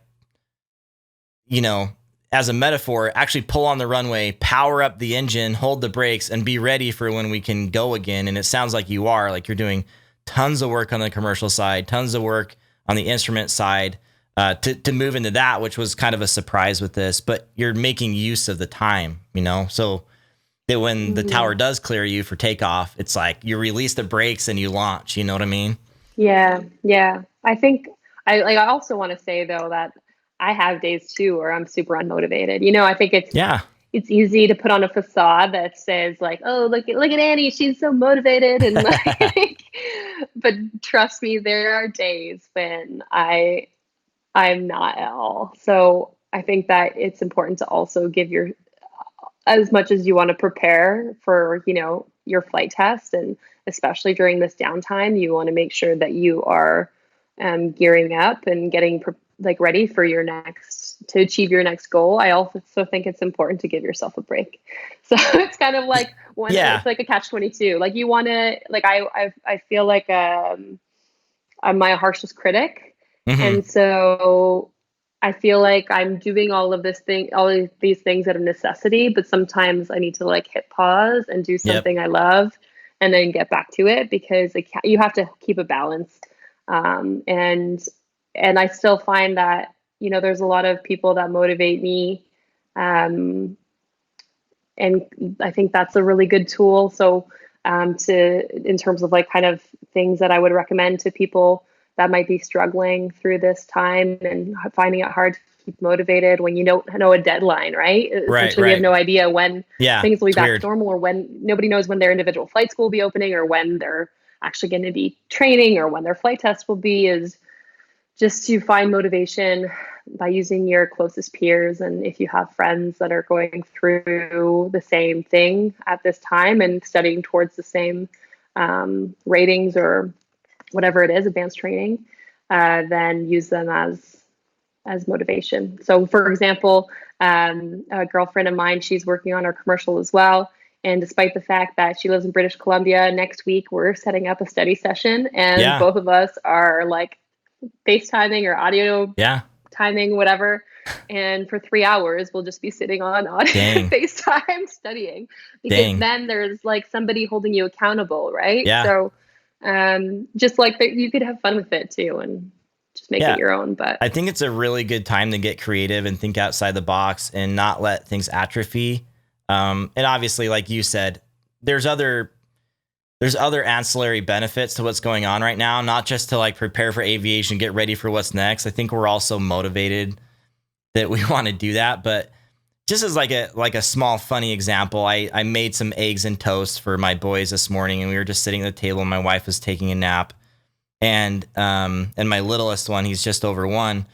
as a metaphor, actually pull on the runway, power up the engine, hold the brakes, and be ready for when we can go again. And it sounds like you are, like you're doing tons of work on the commercial side, tons of work on the instrument side to move into that, which was kind of a surprise with this, but you're making use of the time, so that when the tower does clear you for takeoff, it's like you release the brakes and you launch, you know what I mean? Yeah. Yeah. I think I also want to say though that I have days too where I'm super unmotivated. I think Yeah. it's easy to put on a facade that says like, oh, look at Annie, she's so motivated and like, but trust me, there are days when I'm not at all. So I think that it's important to also give as much as you want to prepare for, your flight test. And especially during this downtime, you want to make sure that you are gearing up and getting ready for to achieve your next goal. I also think it's important to give yourself a break. So it's kind of like Yeah. it's like a catch-22. Like you want to, like, I feel like, I'm my harshest critic. Hmm. And so I feel like I'm doing all of these things out of necessity, but sometimes I need to like hit pause and do Yep. something I love and then get back to it because you have to keep a balance. And I still find that, there's a lot of people that motivate me. Um, and I think that's a really good tool. So, in terms of like kind of things that I would recommend to people that might be struggling through this time and finding it hard to keep motivated when you don't know a deadline, right? Right. Essentially, we have Right. no idea when Yeah. things will be It's back to weird. normal or when nobody knows when their individual flight school will be opening or when they're actually going to be training or when their flight test will be. Is just to find motivation by using your closest peers. And if you have friends that are going through the same thing at this time and studying towards the same ratings or whatever it is, advanced training, then use them as motivation. So for example, a girlfriend of mine, she's working on her commercial as well. And despite the fact that she lives in British Columbia, next week we're setting up a study session and Yeah. both of us are like FaceTiming or audio Yeah. timing, whatever. And for 3 hours, we'll just be sitting on audio Dang. FaceTime studying because Dang. then there's like somebody holding you accountable, right? Yeah. So just like that, you could have fun with it too and just make it Yeah. your own. But I think it's a really good time to get creative and think outside the box and not let things atrophy. And obviously, like you said, there's other ancillary benefits to what's going on right now, not just to like prepare for aviation, get ready for what's next. I think we're also motivated that we want to do that. But just as like a small funny example, I made some eggs and toast for my boys this morning, and we were just sitting at the table and my wife was taking a nap. And my littlest one, he's just over 1.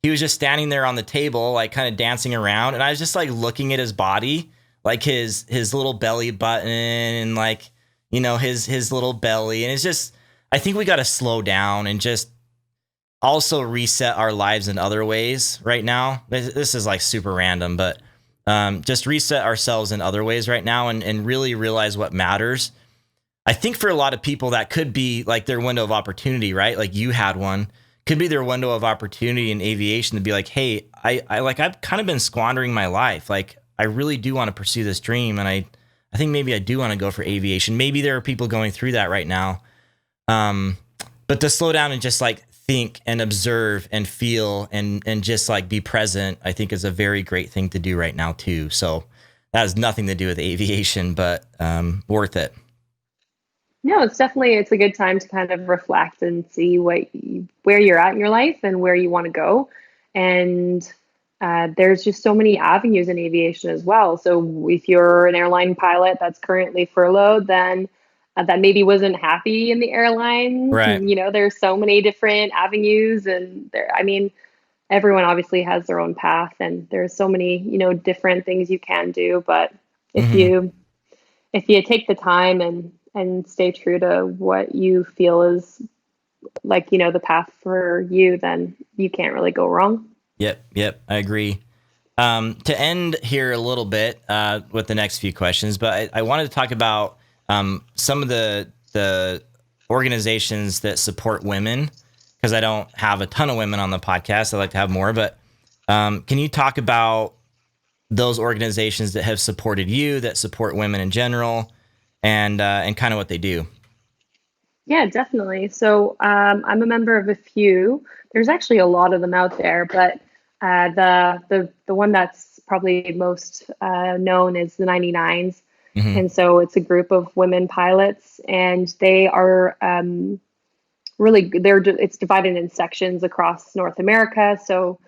he was just standing there on the table, like kind of dancing around. And I was just like looking at his body, like his little belly button and like, you know, his little belly. And it's just, I think we got to slow down and just also reset our lives in other ways right now. This is like super random, but just reset ourselves in other ways right now and really realize what matters. I think for a lot of people that could be like their window of opportunity, right? Like you had one, could be their window of opportunity in aviation to be like, hey, I've kind of been squandering my life. Like I really do want to pursue this dream. And I think maybe I do want to go for aviation. Maybe there are people going through that right now. But to slow down and just like think and observe and feel and just like be present, I think is a very great thing to do right now too. So that has nothing to do with aviation, but worth it. No, it's a good time to kind of reflect and see where you're at in your life and where you want to go. And there's just so many avenues in aviation as well. So if you're an airline pilot that's currently furloughed, then that maybe wasn't happy in the airline, Right. you know, there's so many different avenues, and everyone obviously has their own path, and there's so many, you know, different things you can do. But if you take the time and stay true to what you feel is like, you know, the path for you, then you can't really go wrong. Yep. I agree. To end here a little bit with the next few questions, but I wanted to talk about some of the organizations that support women, because I don't have a ton of women on the podcast. I'd like to have more, but can you talk about those organizations that have supported you, that support women in general, and kind of what they do? Yeah, definitely. So I'm a member of a few. There's actually a lot of them out there, but the one that's probably most known is the 99s. And so it's a group of women pilots, and they are it's divided in sections across North America. So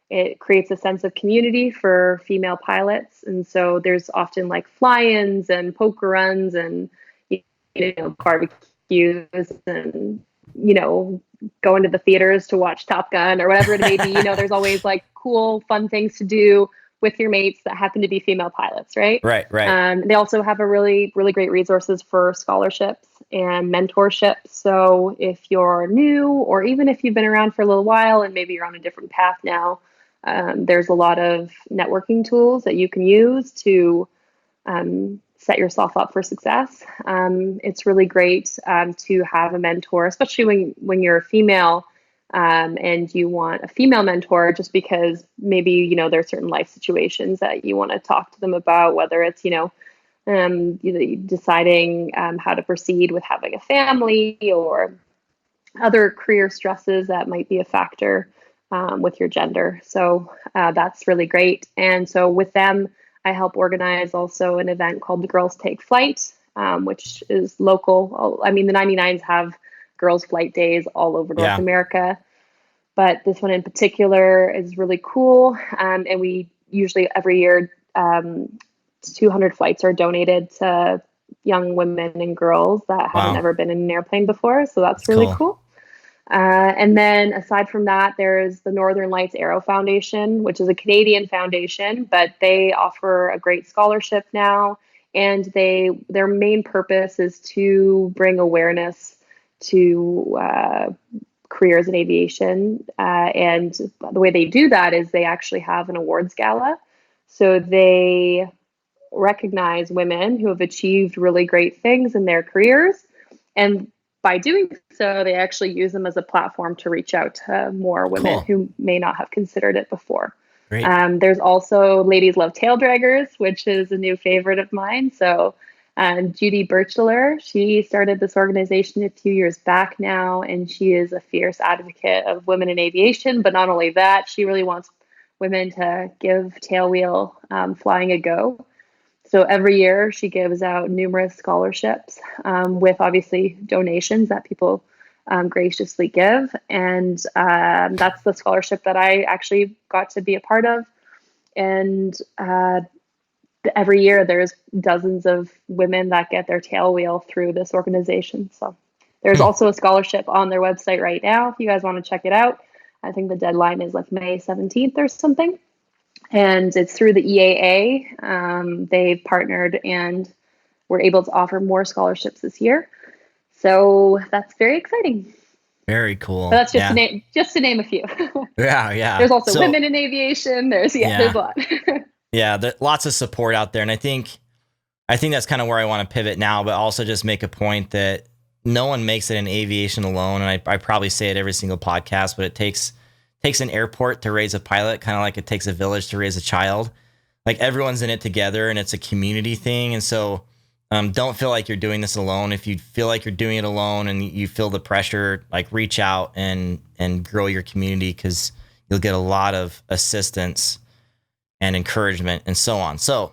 it creates a sense of community for female pilots. And so there's often like fly-ins and poker runs and, you know, barbecues and, you know, going to the theaters to watch Top Gun or whatever it may be. You know, there's always like cool, fun things to do with your mates that happen to be female pilots, right? Right. They also have a really, really great resources for scholarships and mentorship. So if you're new, or even if you've been around for a little while and maybe you're on a different path now, there's a lot of networking tools that you can use to set yourself up for success. It's really great to have a mentor, especially when you're a female. And you want a female mentor, just because maybe, you know, there are certain life situations that you want to talk to them about, whether it's, you know, deciding how to proceed with having a family, or other career stresses that might be a factor with your gender. So that's really great. And so with them, I help organize also an event called the Girls Take Flight, which is local. I mean, the 99s have girls' flight days all over North America, but this one in particular is really cool. And we usually every year, 200 flights are donated to young women and girls that haven't ever been in an airplane before. So that's really cool. And then aside from that, there's the Northern Lights Aero Foundation, which is a Canadian foundation, but they offer a great scholarship now. And their main purpose is to bring awareness to careers in aviation. And the way they do that is they actually have an awards gala. So they recognize women who have achieved really great things in their careers. And by doing so, they actually use them as a platform to reach out to more women who may not have considered it before. Great. There's also Ladies Love Tail Draggers, which is a new favorite of mine. So Judy Birchler, she started this organization a few years back now, and she is a fierce advocate of women in aviation. But not only that, she really wants women to give tailwheel flying a go. So every year she gives out numerous scholarships with obviously donations that people graciously give. And that's the scholarship that I actually got to be a part of. And every year there's dozens of women that get their tailwheel through this organization. So there's also a scholarship on their website right now if you guys want to check it out. I think the deadline is like May 17th or something. And it's through the EAA. They've partnered and we're able to offer more scholarships this year. So that's very exciting. Very cool. But that's just to name a few. Yeah. There's also women in aviation. There's a lot. Yeah, lots of support out there. And I think that's kind of where I want to pivot now, but also just make a point that no one makes it in aviation alone. And I probably say it every single podcast, but it takes an airport to raise a pilot, kind of like it takes a village to raise a child. Like everyone's in it together and it's a community thing. And so don't feel like you're doing this alone. If you feel like you're doing it alone and you feel the pressure, like reach out and grow your community, because you'll get a lot of assistance and encouragement and so on. So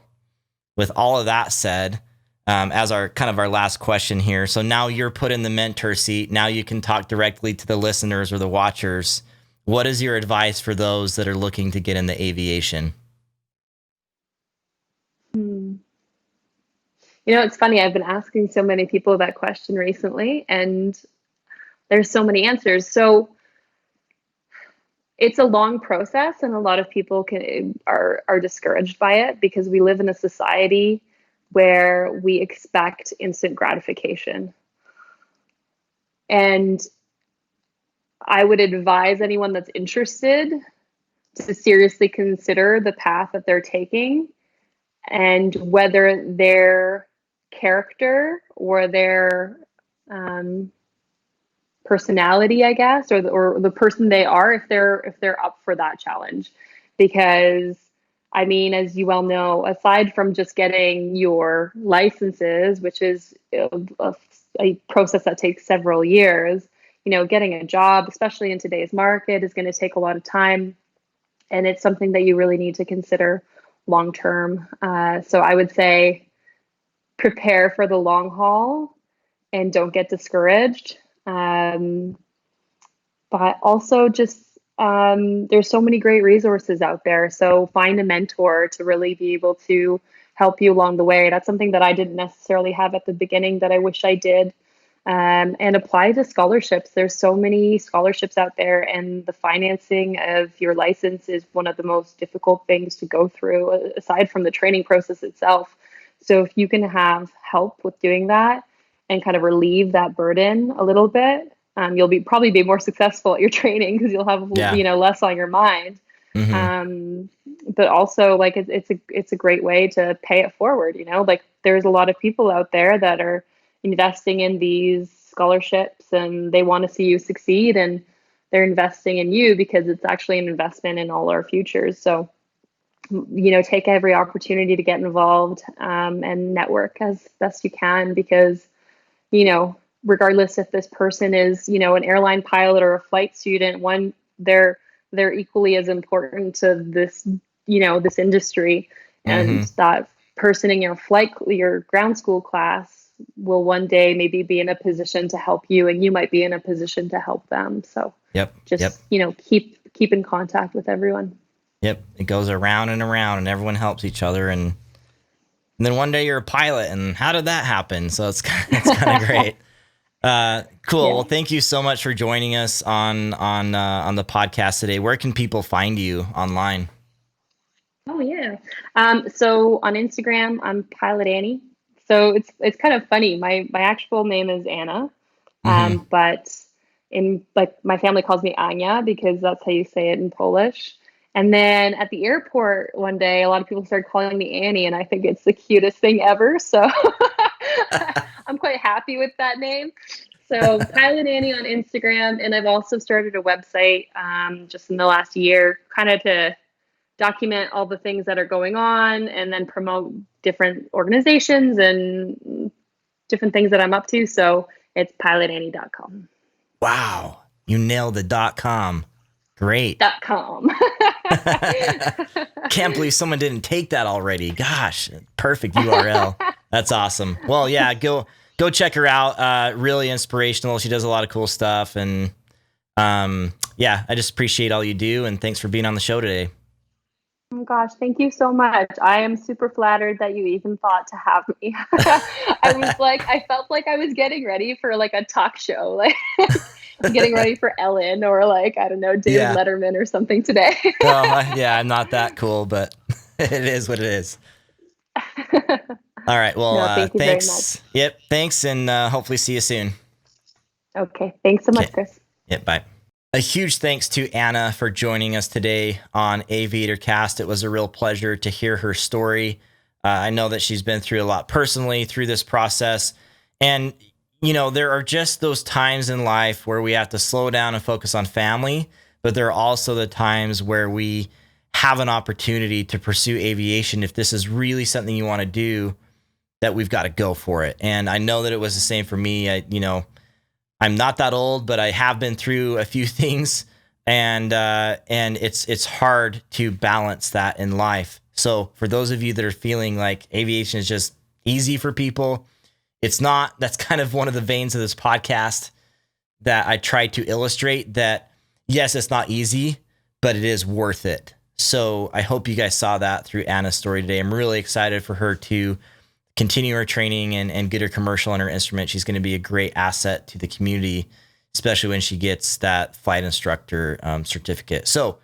with all of that said, as our last question here. So now you're put in the mentor seat. Now you can talk directly to the listeners or the watchers. What is your advice for those that are looking to get into aviation? It's funny. I've been asking so many people that question recently, and there's so many answers. So it's a long process, and a lot of people are discouraged by it because we live in a society where we expect instant gratification. And I would advise anyone that's interested to seriously consider the path that they're taking and whether their character or their personality, I guess, or the person they are, if they're up for that challenge. Because I mean, as you well know, aside from just getting your licenses, which is a process that takes several years, getting a job, especially in today's market, is going to take a lot of time. And it's something that you really need to consider long term. So I would say prepare for the long haul and don't get discouraged. But also just there's so many great resources out there. So find a mentor to really be able to help you along the way. That's something that I didn't necessarily have at the beginning that I wish I did. And apply to scholarships. There's so many scholarships out there, and the financing of your license is one of the most difficult things to go through, aside from the training process itself. So if you can have help with doing that and kind of relieve that burden a little bit, you'll probably be more successful at your training because you'll have less on your mind. Mm-hmm. But also, like it's a great way to pay it forward. Like there's a lot of people out there that are investing in these scholarships and they want to see you succeed, and they're investing in you because it's actually an investment in all our futures. So, take every opportunity to get involved and network as best you can, because, regardless if this person is, an airline pilot or a flight student, they're equally as important to this, this industry. And that person in your ground school class will one day maybe be in a position to help you, and you might be in a position to help them. So keep in contact with everyone. Yep. It goes around and around and everyone helps each other. And then one day you're a pilot, and how did that happen? So it's kind of great. Cool. Yeah. Well, thank you so much for joining us on the podcast today. Where can people find you online? Oh yeah. So on Instagram, I'm Pilot Annie. So it's kind of funny. My actual name is Anna, but my family calls me Ania because that's how you say it in Polish. And then at the airport one day, a lot of people started calling me Annie, and I think it's the cutest thing ever. So I'm quite happy with that name. So Pilot Annie on Instagram, and I've also started a website just in the last year, kind of to document all the things that are going on and then promote different organizations and different things that I'm up to. So it's pilotannie.com. Wow. You nailed the .com. Great. .com. Can't believe someone didn't take that already. Gosh, perfect URL. That's awesome. Well, yeah, go check her out. Really inspirational. She does a lot of cool stuff. And I just appreciate all you do. And thanks for being on the show today. Oh gosh, thank you so much. I am super flattered that you even thought to have me. I felt like I was getting ready for like a talk show. Like getting ready for Ellen or like, I don't know, David Yeah. Letterman or something today. Well, yeah, I'm not that cool, but it is what it is. All right. Well, No, thank you very much. thanks. Yep. Thanks. And hopefully see you soon. Okay. Thanks so much, Okay. Chris. Yep. Bye. A huge thanks to Anna for joining us today on Aviator Cast. It was a real pleasure to hear her story. I know that she's been through a lot personally through this process. And, you know, there are just those times in life where we have to slow down and focus on family, but there are also the times where we have an opportunity to pursue aviation. If this is really something you want to do, that we've got to go for it. And I know that it was the same for me. I'm not that old, but I have been through a few things, and it's hard to balance that in life. So for those of you that are feeling like aviation is just easy for people, it's not. That's kind of one of the veins of this podcast that I try to illustrate that, yes, it's not easy, but it is worth it. So I hope you guys saw that through Anna's story today. I'm really excited for her to continue her training and get her commercial on her instrument. She's going to be a great asset to the community, especially when she gets that flight instructor certificate. So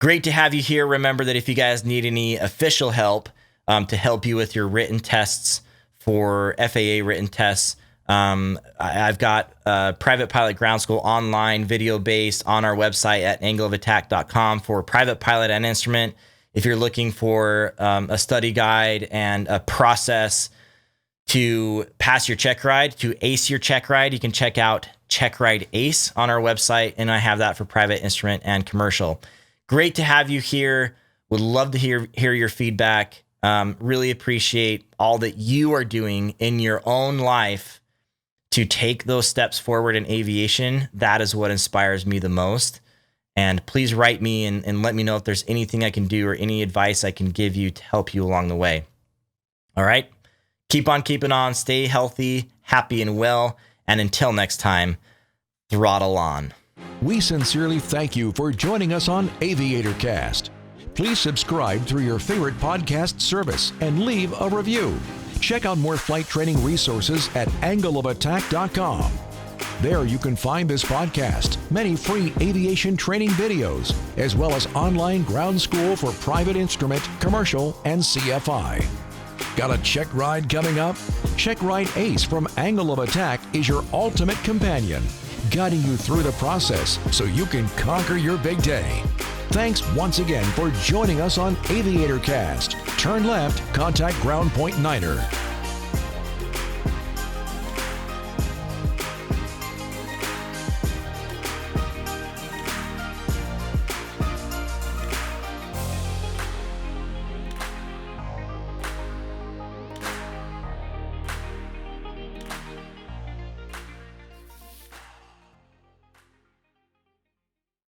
great to have you here. Remember that if you guys need any official help to help you with your written tests for FAA written tests, I've got Private Pilot Ground School online video based on our website at angleofattack.com for private pilot and instrument. If you're looking for a study guide and a process to pass your check ride, to ace your check ride, you can check out Check Ride Ace on our website, and I have that for private instrument and commercial. Great to have you here. Would love to hear your feedback. Really appreciate all that you are doing in your own life to take those steps forward in aviation. That is what inspires me the most. And please write me and let me know if there's anything I can do or any advice I can give you to help you along the way. All right. Keep on keeping on. Stay healthy, happy, and well. And until next time, throttle on. We sincerely thank you for joining us on Aviator Cast. Please subscribe through your favorite podcast service and leave a review. Check out more flight training resources at angleofattack.com. There you can find this podcast, many free aviation training videos, as well as online ground school for private instrument, commercial, and CFI. Got a check ride coming up? Check Ride Ace from Angle of Attack is your ultimate companion, guiding you through the process so you can conquer your big day. Thanks once again for joining us on Aviator Cast. Turn left, contact Ground Point Niner.